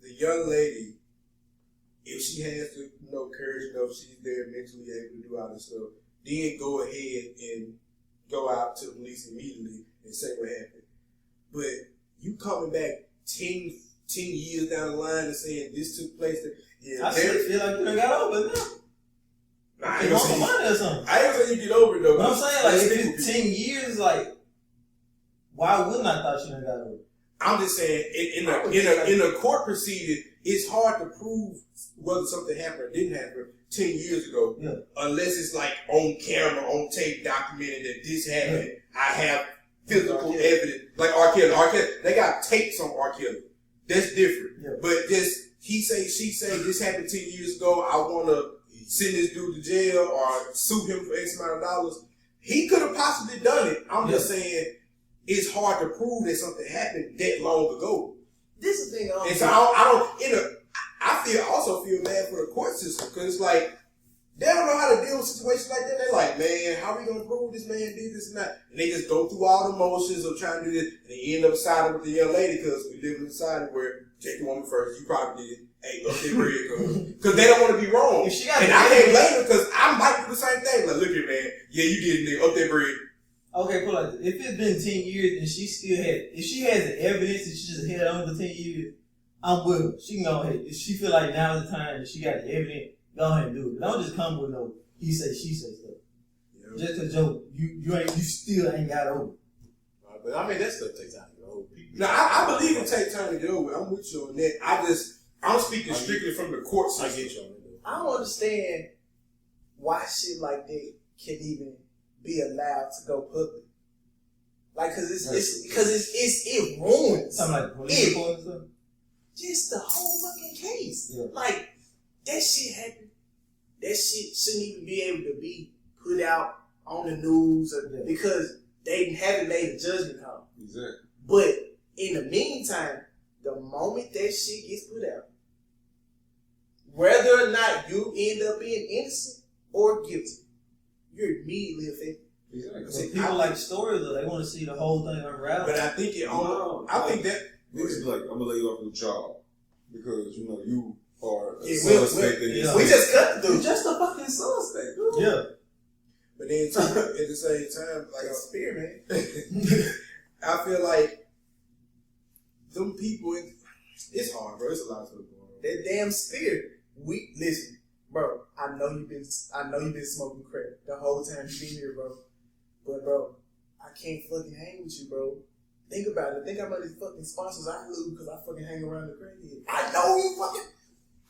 the young lady, if she has the courage enough, she's there mentally able to do all this stuff, then go ahead and go out to the police immediately and say what happened. But you coming back 10 years down the line and saying this took place, I still feel like you done got over it now. I ain't gonna money or something. I ain't saying you get over it though. But I'm saying like if it's 10 years, like why wouldn't I thought you done got over it? I'm just saying in a court proceeding, it's hard to prove whether something happened or didn't happen 10 years ago, unless it's like on camera, on tape, documented that this happened. I have physical evidence, like R. Kelly. They got tapes on R. Kelly. That's different. Yeah. But just he say, she say, this happened 10 years ago. I want to send this dude to jail or sue him for X amount of dollars. He could have possibly done it. I'm just saying it's hard to prove that something happened that long ago. This is the thing. And so I also feel bad for the court system because it's like they don't know how to deal with situations like that. They're like, man, how are we gonna prove this man did this and that? And they just go through all the motions of trying to do this, and they end up siding with the young lady because we live in a society where take the woman first. You probably did it. Hey, up there, because they don't want to be wrong. And I can't blame them because I might do the same thing. Like, look here, man. Yeah, you did it, nigga. Up there, bread. Okay, cool. Like, if it's been 10 years and she still if she has the evidence and she just held on for 10 years, I'm with her. She can go ahead. If she feel like now's the time that she got the evidence, go ahead and do it. Don't just come with no he say, she say stuff. Yeah. Just cause you still ain't got over. But I mean, that stuff takes time to get over. Now, I believe it takes time to get over. I'm with you on that. I'm speaking strictly from the court system. I get you on that. I don't understand why shit like that can even be allowed to go public. Like, cause it ruins. Something like police reports and stuff. Just the whole fucking case. Yeah. Like, that shit happened. That shit shouldn't even be able to be put out on the news because they haven't made a judgment call. Exactly. But in the meantime, the moment that shit gets put out, whether or not you end up being innocent or guilty, you're immediately affected. Exactly. So people like stories, though. They want to see the whole thing unravel. But I think I think that This is like, I'm gonna lay you off your job because you are a Yeah, suspect in this. We just cut the You're dude. just a fucking suspect, dude. Yeah. But then too, at the same time, like Experiment. I feel like them people. It's hard, bro. It's a lot of stuff going on. That damn spirit. Listen, bro. I know you've been smoking crack the whole time you've been here, bro. But bro, I can't fucking hang with you, bro. Think about it. Think how many fucking sponsors I lose because I fucking hang around the crackhead. I know you fucking.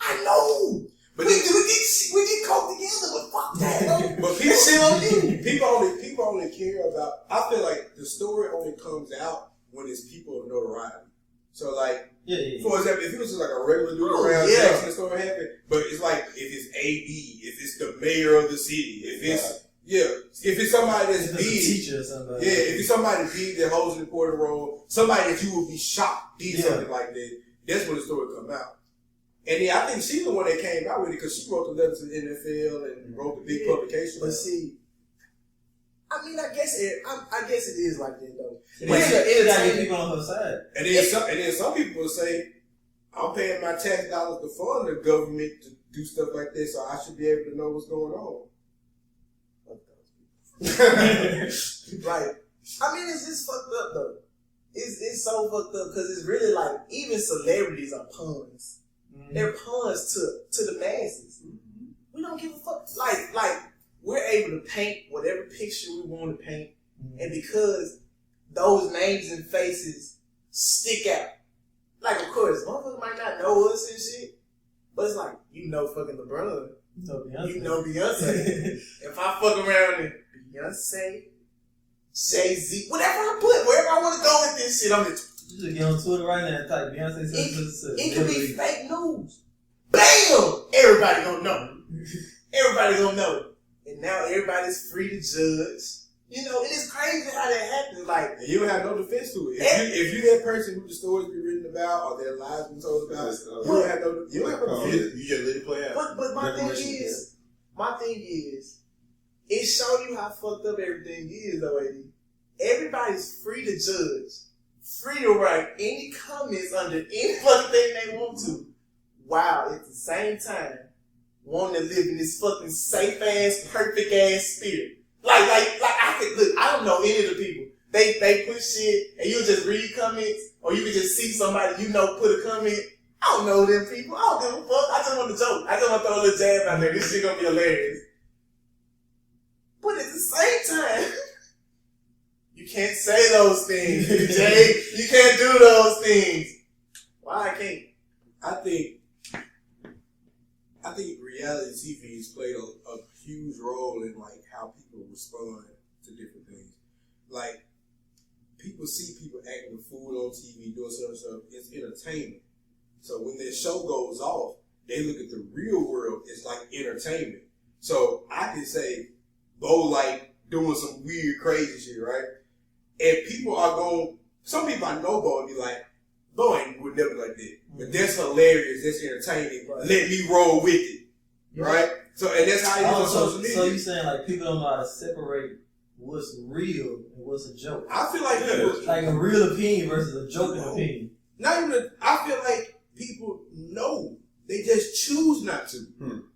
I know. But we get caught together, but fuck that. But people, shit on you. people only care about. I feel like the story only comes out when it's people of notoriety. So like, for example, if it was just like a regular dude around Jackson, the story happened. But it's like if it's AB, if it's the mayor of the city, if it's if it's somebody that's big, teacher or something. if it's somebody big that holds an important role, somebody that you would be shocked did something like that. That's when the story come out. And then I think she's the one that came out with it because she wrote the letter to the NFL and wrote the big publication. But see, I mean, I guess it is like that though. She gotta get people on her side. And then some people will say, I'm paying my tax dollars to fund the government to do stuff like this, so I should be able to know what's going on. Like, I mean, it's just fucked up though. It's so fucked up because it's really like even celebrities are pawns. Mm-hmm. They're pawns to the masses. Mm-hmm. We don't give a fuck. Like we're able to paint whatever picture we want to paint, and because those names and faces stick out. Like, of course, motherfuckers might not know us and shit, but it's like, you know fucking LeBron. You know Beyonce. If I fuck around and Beyonce, Jay-Z, whatever I put, wherever I want to go with this shit, I'm just... You just get on Twitter right now and type Beyonce says it could be fake news. Bam! Everybody gonna know. Everybody gonna know. And now everybody's free to judge. You know, and it's crazy how that happens. Like, and you don't have no defense to it. If you that person who the stories be written about or their lives been told about, you don't have no defense. You just let it play out. But my thing is, it show you how fucked up everything is, though, AD. Everybody's free to judge, free to write any comments under any fucking thing they want to. Wow, at the same time, wanting to live in this fucking safe ass, perfect ass spirit. Like I could look. I don't know any of the people. They put shit, and you just read comments, or you can just see somebody you know put a comment. I don't know them people. I don't give a fuck. I just want to joke. I just want to throw a little jab out there. This shit gonna be hilarious. But at the same time, you can't say those things, Jay. You can't do those things. Why I can't? I think reality TV has played a huge role in like how people respond to different things. Like, people see people acting a fool on TV, doing certain stuff. It's entertainment. So when their show goes off, they look at the real world as like entertainment. So I can say, Bo like doing some weird, crazy shit, right? And people are going, some people I know Bo and be like, Bo would never like that. But that's hilarious, that's entertaining. Right. Let me roll with it. Right? So, and that's how you on social media. So you saying like people don't know how to separate what's real and what's a joke? I feel like people, like a real opinion versus a joking opinion. Not even. I feel like people know, they just choose not to.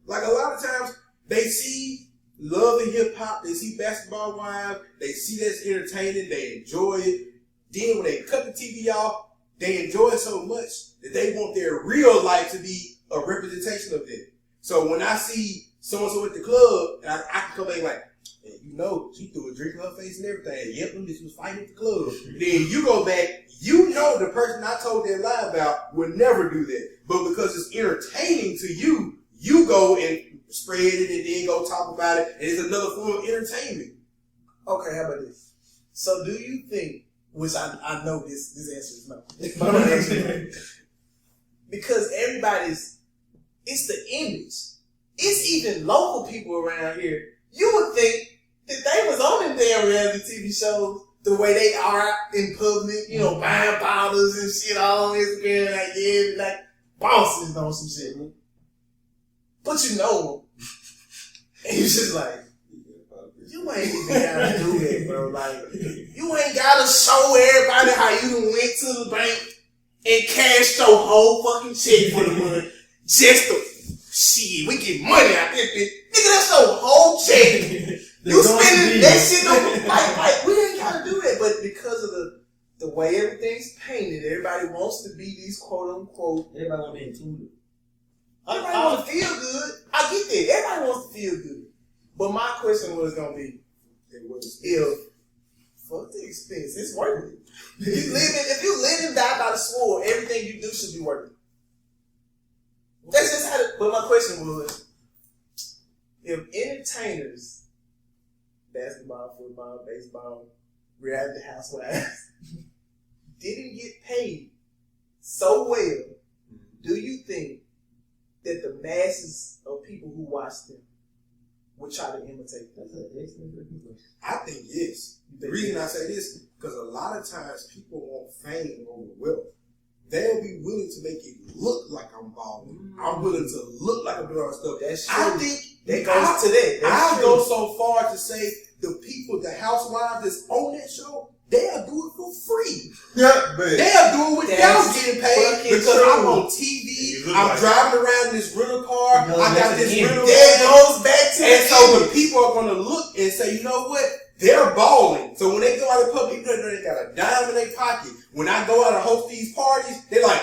Like a lot of times they see love and hip hop, they see Basketball Wives, they see that's entertaining, they enjoy it. Then when they cut the TV off, they enjoy it so much that they want their real life to be a representation of it. So when I see so-and-so at the club, and I can come back like, hey, you know, she threw a drink in her face and everything. Yep, them bitches was fighting at the club. Then you go back, you know the person I told that lie about would never do that. But because it's entertaining to you, you go and spread it and then go talk about it, and it's another form of entertainment. Okay, how about this? So do you think, which I know this answer is no, but I'm gonna ask you no. Because it's the image. It's even local people around here. You would think that they was on them damn reality TV shows the way they are in public, you know, buying bottles and shit all on Instagram, like, yeah, like bosses on some shit. But you know them. And you just like, you ain't even gotta do that, bro. Like, you ain't gotta show everybody how you done went to the bank and cashed your whole fucking check for the month. Just to, shit, we get money out this bitch. Nigga, that's your whole check. You spending that shit on, like, we ain't gotta do that. But because of the way everything's painted, everybody wants to be these quote unquote. Everybody want to be included. Everybody wants to feel good. I get that. Everybody wants to feel good. But my question was gonna be, if fuck the expense, it's worth it. If you live and die by the sword, everything you do should be worth it. That's just how. But my question was, if entertainers, basketball, football, baseball, reality housewives, didn't get paid so well, do you think that the masses of people who watch them would try to imitate them? That's an excellent question. I think yes. The reason I say this, because a lot of times people want fame over wealth. They'll be willing to make it look like I'm balling. I'm willing to look like I'm doing all stuff. That's true. I think that goes to that. I'll go so far to say the people, the housewives that's on that show, they'll do it for free. Yeah, man. They'll do it without getting paid because true. I'm on TV. I'm driving around in this rental car. I got this rental That car. goes back to And so the people are going to look and say, you know what? They're balling. So when they go out in public, they got a dime in their pocket. When I go out and host these parties, they're like,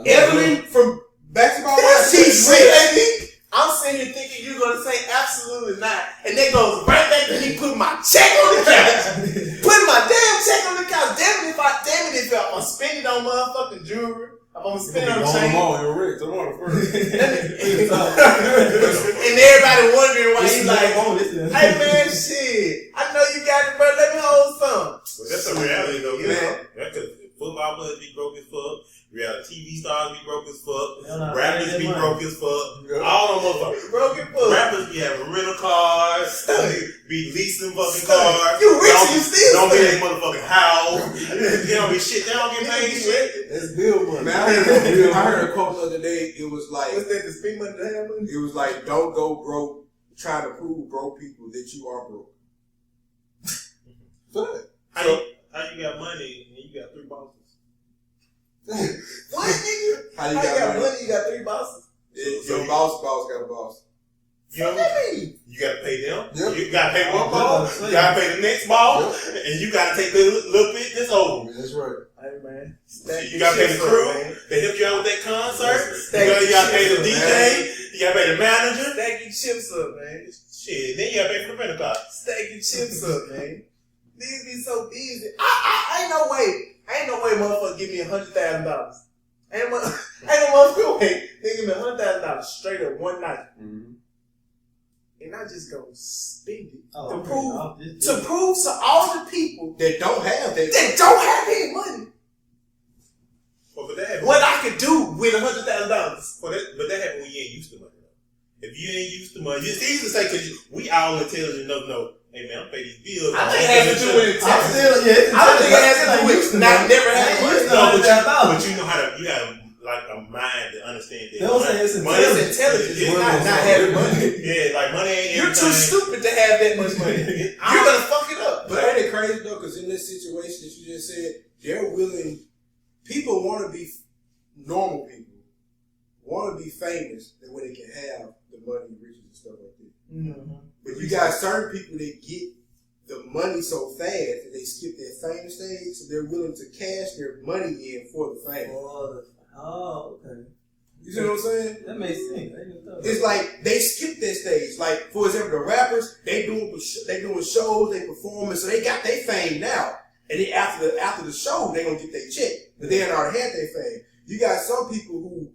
Evelyn from Basketball Wives, she's rich. I'm sitting here thinking you're going to say absolutely not. And they goes right back to me putting my check on the couch. Putting my damn check on the couch. Damn it if I'm going to spend it on motherfucking jewelry. I'm going to spend it on chain. And everybody wondering why you like, hey man, shit. I know you got it, bro. Let me hold some. But that's a reality though, man. Because football players be broke as fuck. Reality TV stars be broke as fuck. Rappers be broke as fuck. All them motherfuckers. Broke as fuck. Rappers be having rental cars. Be leasing fucking cars. You rich and you still don't be in motherfucking house. They don't be shit. They don't get paid shit. That's bill money. Man, I heard a quote the other day. It was like, what's that? The speed money to have money? It was like, don't go broke trying to prove broke people that you are broke. How you got money and you got 3 bosses? What, nigga? How you got money? money? You got 3 bosses. Your boss got a boss. You know what I mean? You gotta pay them. Yep. You gotta pay one boss. You gotta pay the next boss, and you gotta take the little bit that's over. That's right. Hey man, You gotta pay the crew. They help you out with that concert. You gotta pay the DJ. You gotta pay the manager. Stack your chips up, man. Shit, then you gotta pay for the rental car. Stack your chips up, man. These be so busy. Ain't no way, motherfucker, give me $100,000. Ain't no motherfucker way they give me $100,000 straight up one night. Mm-hmm. And I just go spend it Oh, to prove to all the people That don't have that don't have any money Well, but that happened. what I could do with $100,000. But that happened when you ain't used to money. Though. If you ain't used to money, it's easy to say because we all intelligent enough to know. Hey man, I'm paying these bills. I think it has to do with intelligence. I don't think it has to do with not never having money. But you know how to. You have like a mind to understand that. Money is intelligence. It's not having money. Yeah, like money ain't. You're too stupid to have that much money. You're gonna fuck it up. But ain't it crazy though? Because in this situation that you just said, they're willing. People want to be normal people, want to be famous, that way they can have the money, riches, and stuff like that. Mm-hmm. But you got certain people that get the money so fast that they skip that fame stage, so they're willing to cash their money in for the fame. Oh, okay. You see what I'm saying? That makes sense. It's like they skip that stage. Like, for example, the rappers, they doing shows, they performing, so they got their fame now. And then after the show, they gonna get their check. But they had already had their fame. You got some people who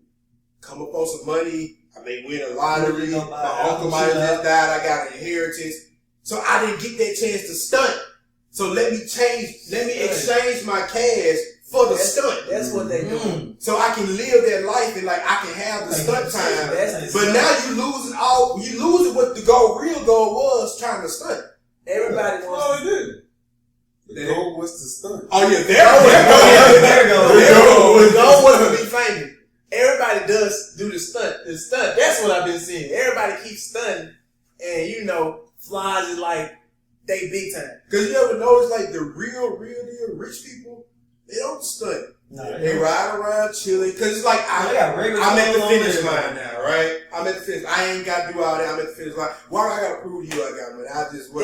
come up on some money. I may win a lottery. My uncle might have just died. I got an inheritance. So I didn't get that chance to stunt. So let me exchange my cash for the stunt. That's what they do. So I can live that life and like I can have the stunt time. But now you losing what the real goal was trying to stunt. Everybody wants to. The goal was to stunt. Oh yeah, there go. The goal was to be famous. Everybody does do the stunt. That's what I've been seeing. Everybody keeps stunting, and flies is like they big time. Cause you ever notice like the real deal rich people, they don't stunt. No, they ride around chilling. Cause it's like I'm at the finish line now, right? I'm at the finish. I ain't got to do all that. I'm at the finish line. Why do I got to prove to you I got money?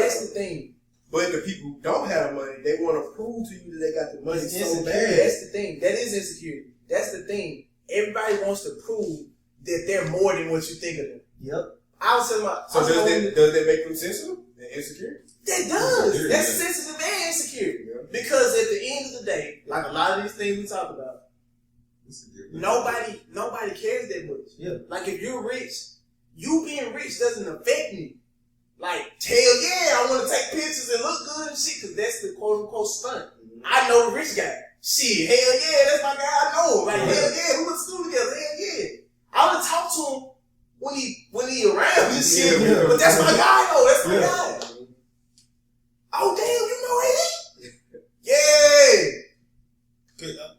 That's the thing. But the people who don't have the money, they want to prove to you that they got the money so bad. That's the thing. That is insecurity. That's the thing. Everybody wants to prove that they're more than what you think of them. Yep. Does that make them sensitive and insecure? That does. That's sensitive and insecure. Yeah. Because at the end of the day, like a lot of these things we talk about, nobody cares that much. Yeah. Like if you're rich, you being rich doesn't affect me. Like, hell yeah, I want to take pictures and look good and shit, because that's the quote-unquote stunt. Mm-hmm. I know the rich guy. Shit, hell yeah, that's my guy, I know him. Like, hell yeah, we went to school together, hell yeah. I want to talk to him when he around and shit, but that's my guy, though, that's my guy. Oh, damn, you know him? Yeah.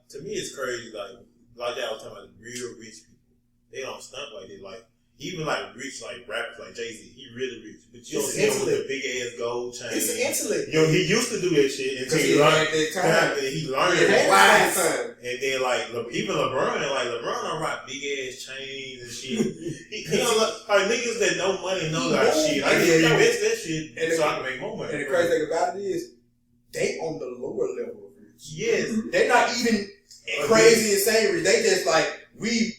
To me, it's crazy, like y'all was talking about real rich people. They don't stunt like they like. Even like rich, like rappers like Jay-Z, he really rich. But you don't see him with the big ass gold chain. It's an intellect. He used to do that shit until he learned it. And then like even LeBron don't rock big ass chains and shit. Like niggas that know money know that shit. I need to invest that shit so I can make more money. And the crazy thing about it is they on the lower level of rich. Yes. They're not even crazy insane rich. They just like you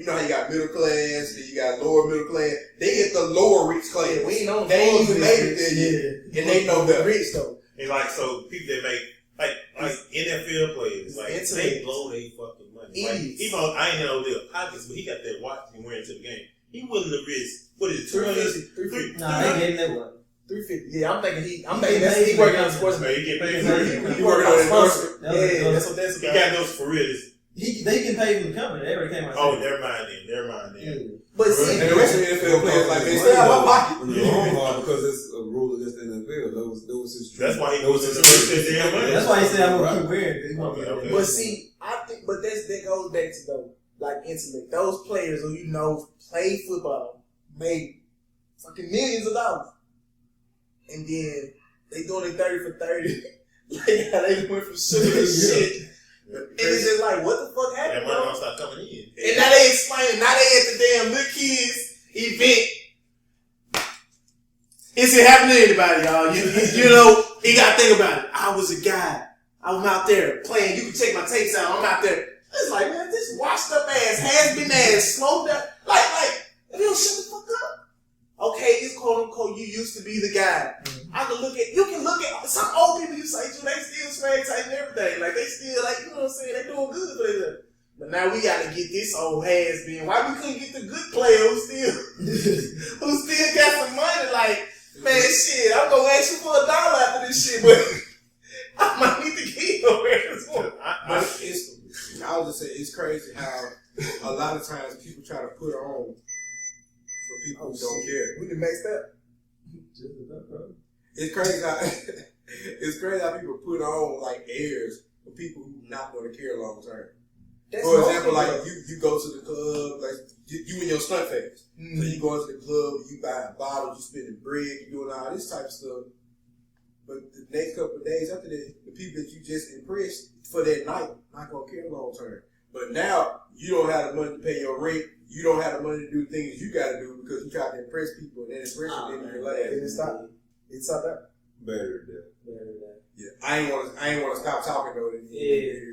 know how you got middle class, then you got lower middle class. They hit the lower rich class. Yeah, we ain't on. They ain't even made it there yet, and they know better. Rich though. And like so, people that make like NFL players, like they blow their fucking money. Like, even I ain't know their pockets, but he got that watch he wearing to the game. He willing to risk what is it? $350. Nah, they gave him that one. $350. Yeah, I'm thinking he working on sports. He get paid. He working on sponsor. Yeah, that's what that's about. He got those for real. They can pay from the company. They already came out. Oh, never mind then. Yeah. But see, and the rest of the NFL players like they stay out of my pocket. Because it's a rule against the NFL. That was his truth. That's why he goes to the damn money. That's why he said I'm gonna keep wearing it. But see, I think, that goes back to though, like intellect. Those players who play football made fucking millions of dollars, and then they doing it 30 for 30. Like how they went from sugar to shit. And it's just like, what the fuck happened? That money gonna start coming in. And now they explain. Now they at the damn Little Kids event. It's it happen to anybody, y'all. You gotta think about it. I was a guy. I'm out there playing. You can check my tapes out. I'm out there. It's like, man, this washed up ass, has been ass, slowed down. Like, they don't shut the fuck up. Okay, it's quote unquote, you used to be the guy. Mm-hmm. You can look at some old people you say, they still swag tight and everything. Like, they still, like, you know what I'm saying? They doing good for themselves. But now we gotta get this old has been. Why we couldn't get the good player who still got some money? Like, man, shit, I'm gonna ask you for $1 after this shit, but I might need to get over here as well. I was just saying, it's crazy how a lot of times people try to put on for people who don't care. We can make that. It's crazy how people put on like airs for people who not going to care long term. For example, like you go to the club, like you in your stunt phase. Mm-hmm. So you go into the club, you buy bottles, you spending bread, you doing all this type of stuff. But the next couple of days after that, the people that you just impressed for that night not gonna care long term. But now you don't have the money to pay your rent. You don't have the money to do things you got to do because you try to impress people, and that impression didn't even last. It's not that. Better than that. Yeah, I ain't want to stop talking though.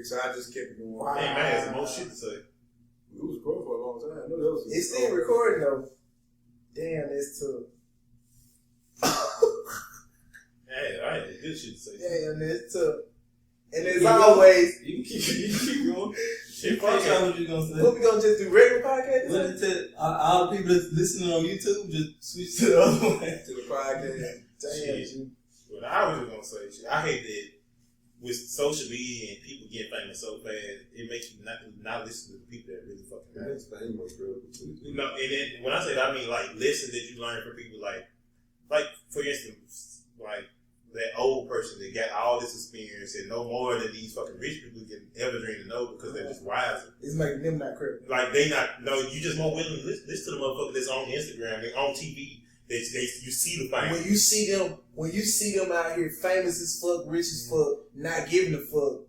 So I just kept it going. Wow. Hey man, has more shit to say. It was recording for a long time. I know that was. It's still recording though. Damn, it's tough. Hey, all right, good shit to say. Damn, it's tough. And as always, you keep going. Shit, what you gonna say? What we gonna just do regular podcast? All the people that's listening on YouTube, just switch to the other one. To the podcast. Shit. But I was just gonna say, shit, I hate that with social media and people getting famous so fast, it makes you not listen to the people that really fucking matter. That's famous, bro. No, and then when I say that, I mean like listen that you learn from people like for instance, like that old person that got all this experience and know more than these fucking rich people can ever dream to know because they're just wiser. It's making them not critical. Like they not no, you just more willing to listen to the motherfucker that's on Instagram, they on TV. You see the fame. When you see them out here famous as fuck, rich as fuck, not giving a fuck,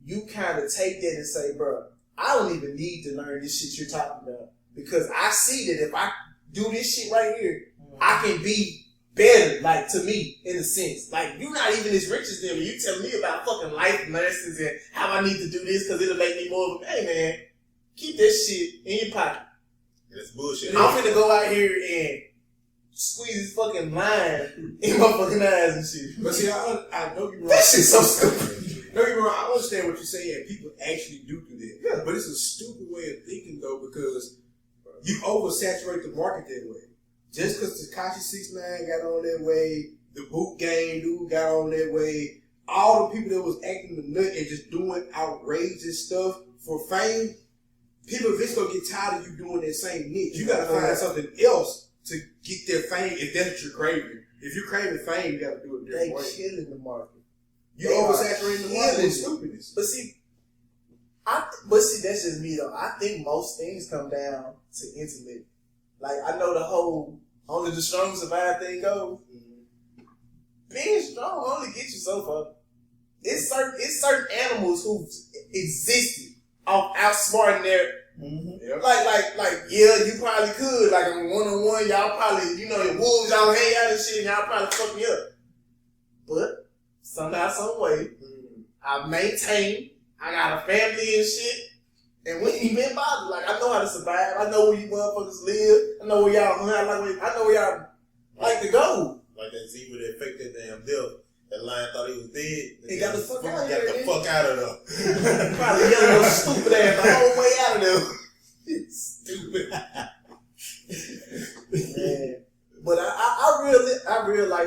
you kind of take that and say, bro, I don't even need to learn this shit you're talking about because I see that if I do this shit right here, I can be better, like to me, in a sense. Like you're not even as rich as them. You telling me about fucking life lessons and how I need to do this because it'll make me more of a hey man, keep that shit in your pocket. That's bullshit. I'm finna go out here and squeeze his fucking line in my fucking eyes and shit. But see, I know you're wrong. That shit's so stupid. No, you're wrong. I understand what you're saying. People actually do that. Yeah. But it's a stupid way of thinking, though, because you oversaturate the market that way. Just because Tekashi 6ix9ine got on that way, the boot game dude got on that way, all the people that was acting the nut and just doing outrageous stuff for fame, people eventually gonna get tired of you doing that same niche. You gotta find something else to get their fame if that's what you're craving. If you're craving fame, you gotta do it different way. They killing the market. You oversaturating the market with stupidness. But see, that's just me though. I think most things come down to intellect. Like I know the whole only the strong survive thing goes. Being strong only gets you so far. It's certain animals who existed off outsmarting their. Mm-hmm. Like, yeah, you probably could. Like, on one-on-one, y'all probably, your wolves, y'all hang out and shit, and y'all probably fuck me up. But, somehow, some way, I maintain, I got a family and shit, and we ain't been bothered. Like, I know how to survive. I know where you motherfuckers live. I know where y'all, I know where y'all like to go. Like that zebra that faked that damn death. That lion thought he was dead. He got the fuck out of there. Got the fuck out of there. Probably yelling those stupid ass the whole way out of there. Stupid. Man. But I really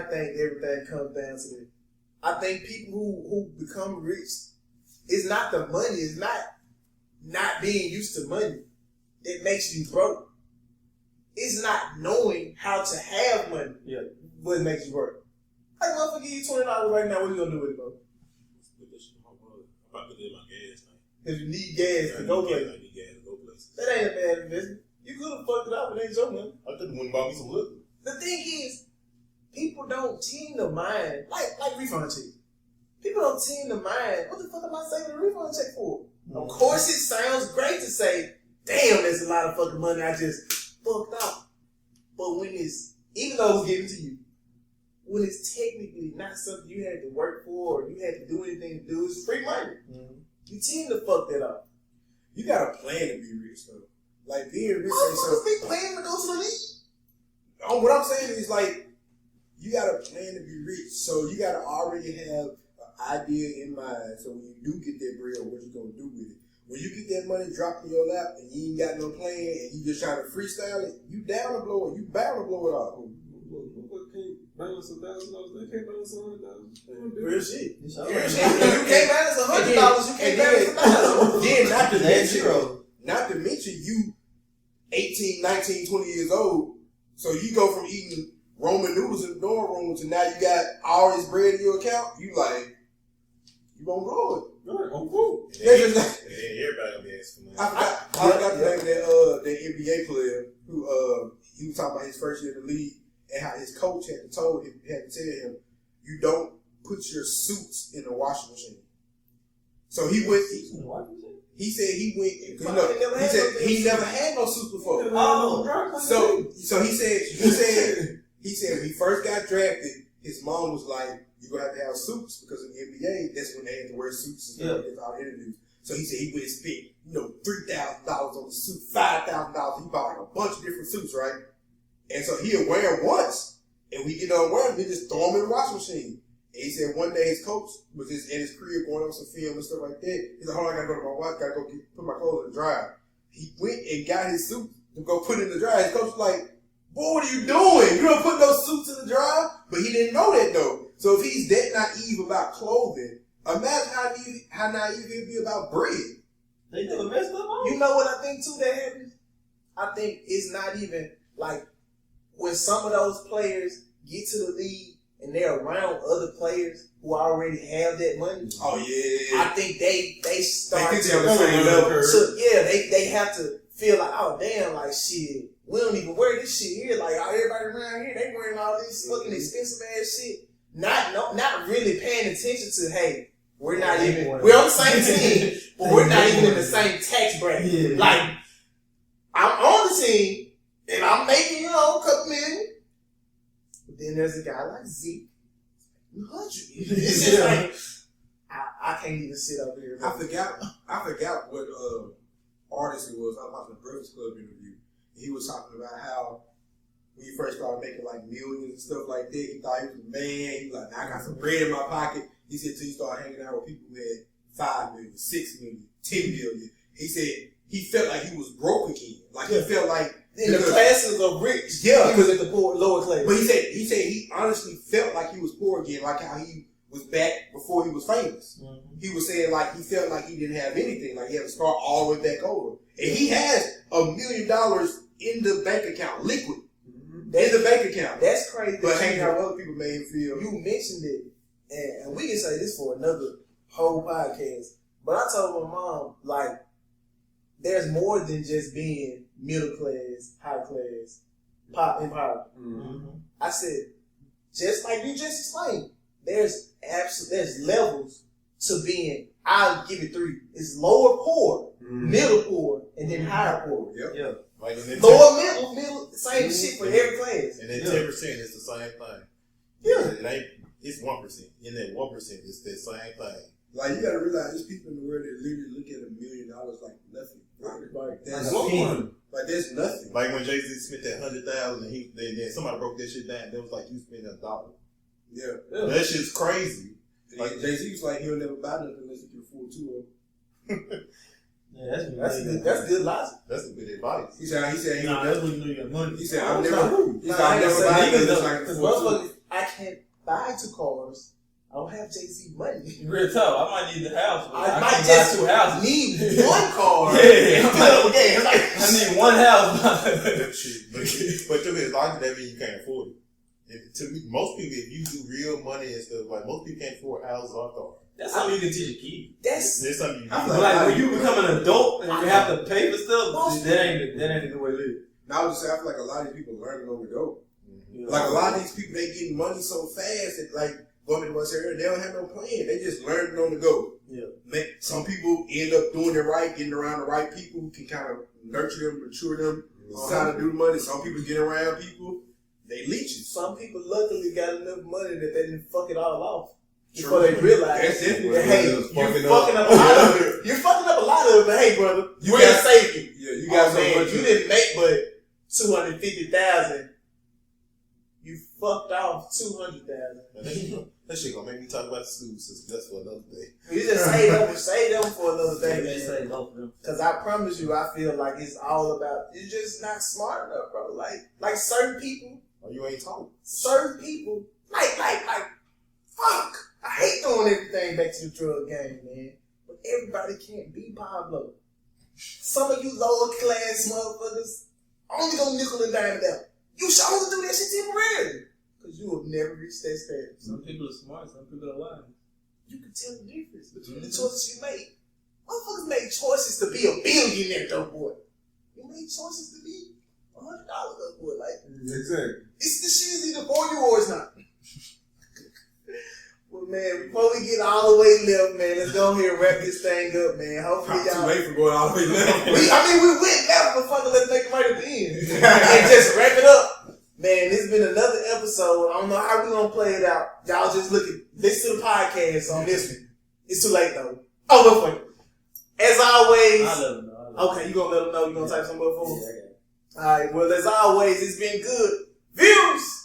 think everything comes down to it. I think people who become rich, it's not the money, it's not being used to money that makes you broke. It's not knowing how to have money what makes you broke. Like, motherfucker, give you $20 right now. What you gonna do with it, bro? Put that shit in my wallet. I'm about to put it in my gas tank. Because you need gas to go places. I need gas to go places. That ain't a bad investment. You could have fucked it up, but it ain't your money. I could have went and bought me some liquor. The thing is, people don't tend to mind, like refund checks. People don't tend to mind, what the fuck am I saving a refund check for? Of course it sounds great to say, damn, there's a lot of fucking money I just fucked up. But when it's, even though it's given to you, when it's technically not something you had to work for or you had to do anything to do, it's free money. Mm-hmm. You tend to fuck that up. You got a plan to be rich, though. Like, being rich ain't Motherfuckers be planning to go to the league. What I'm saying is, like, you got a plan to be rich, so you got to already have an idea in mind. So when you do get that bread, what you gonna do with it? When you get that money dropped in your lap and you ain't got no plan and you just trying to freestyle it, you down to blow it. You bound to blow it off. What can't balance $1,000? They can't balance $100,000. Real shit. Real shit. If you can't balance $100, you can't balance $1,000. Then not to mention you 18, 19, 20 years old. So you go from eating Roman noodles in the dorm room to now you got all this bread in your account. You like, you gonna blow it. Right, on food. Everybody gonna be asking for money. I forgot the name of that NBA player who he was talking about his first year in the league and how his coach had to tell him, you don't put your suits in the washing machine. So he went. He said he went. He never had no suits before. So he said when he first got drafted, his mom was like, "You're gonna have to have suits because in the NBA, that's when they had to wear suits and stuff in all interviews." So he said he went and spent, $3,000 on the suit, $5,000. He bought like a bunch of different suits, right? And so he'll wear them once, and we get done wearing them, he just throw them in the washing machine. And he said one day his coach was just in his crib going on some film and stuff like that. He said, "Hold on, I gotta go to my wife, gotta go put my clothes in the dryer." He went and got his suit to go put in the dryer. His coach was like, boy, what are you doing? You don't put those suits in the dryer? But he didn't know that though. So if he's that naive about clothing, imagine how naive he'd be about bread. They do the messed up on. You know what I think too that happens? I think it's not even like when some of those players get to the league and they're around other players who already have that money. Oh yeah. I think they start They think they're on the same level. So yeah, they have to feel like, oh damn, like shit, we don't even wear this shit here. Like everybody around here, they wearing all this fucking expensive ass shit. Not really paying attention to, hey, we're on the same team, but we're not even in the same tax bracket. Yeah. Like, I'm on the team, and I'm making, a couple million. But then there's a guy like Zeke, 100. It's just like, I can't even sit up here. I forgot what artist it was. I was watching the Breakfast Club interview. He was talking about how when he first started making like millions and stuff like that, he thought he was a man. He was like, now I got some bread in my pocket. He said till he started hanging out with people who had 5 million, 6 million, 10 million. He said he felt like he was broke again. Like he felt like in the classes of rich, yeah, he was at the lower class. But he said he honestly felt like he was poor again, like how he was back before he was famous. Mm-hmm. He was saying like he felt like he didn't have anything, like he had to start all the way back over. And he has $1 million in the bank account, liquid. In the bank account. That's crazy. But hanging out with other people made him feel. You mentioned it, and we can say this for another whole podcast. But I told my mom, like, there's more than just being middle class, high class, pop and pop. Mm-hmm. I said, just like you just explained, there's levels to being. I'll give it 3. It's lower poor, middle poor, and then higher poor. Yep. Yeah. Like lower middle, same shit for every class. And then 10% is the same thing. Yeah. It's 1%. In that 1%, it's the same thing. Like you gotta realize there's people in the world that literally look at $1 million like nothing. Like that's nothing. Like there's nothing. Like when Jay-Z spent that $100,000 and then somebody broke that shit down, they was like, you spent $1. Yeah. That shit's crazy. Like Jay-Z was like, he'll never buy nothing unless he can afford 2 of them. Yeah, that's good logic. That's a good advice. He said that's when you know you got money. He said I'll never buy nothing unless I can afford 2. I can't buy 2 cars. I don't have Jay-Z money. Real tough. I might need the house. I might just buy 2 houses. Need 1 car. I need 1 house. but to his logic, that means you can't afford it. To me, most people, if you do real money and stuff, like most people can't afford houses or cars. That's something you can teach a kid. That's something you I feel like when you become an adult and you have to pay for stuff, that ain't the way to live. Now I would just say I feel like a lot of these people learning on the go. Mm-hmm. Like a lot of these people, they getting money so fast that like women was here, they don't have no plan. They just learning on the go. Yeah. Some people end up doing it right, getting around the right people who can kind of nurture them, mature them on how to do the money. Some people get around people, they leeches. Some people luckily got enough money that they didn't fuck it all off. Before they realize that, hey, you're fucking up a lot of it. You're fucking up a lot of it, but hey, brother, we're in safety. Yeah, you got so much. You didn't make but $250,000. You fucked off $200,000. That shit gonna make me talk about the school system. That's for another day. You just say them for another day, man. Because I promise you, I feel like it's all about. You're just not smart enough, bro. Like certain people. Oh, you ain't talking. Certain people, like, fuck. I hate throwing everything back to the drug game, man. But everybody can't be Pablo. Some of you lower class motherfuckers only gonna nickel and dime it out. You should only do that shit temporarily. Because you will never reach that status. Some people are smart, some people are lying. You can tell the difference between the choices you make. Motherfuckers make choices to be a billionaire, though, boy. You make choices to be $100, though, boy. Like, exactly. It's the shit is either for you or it's not. Well, man, before we get all the way left, man, let's go ahead and wrap this thing up, man. Hopefully y'all... Too late for going all the way left. we went left, but fucking let's make it right at the end. And just wrap it up. Man, this has been another episode. I don't know how we gonna play it out. Y'all just listen to the podcast on this one. It's too late, though. Oh, go for it. As always... I let them know. Okay, you gonna let them know? You gonna type something up for them? Yeah, All right, well, as always, it's been good. Views!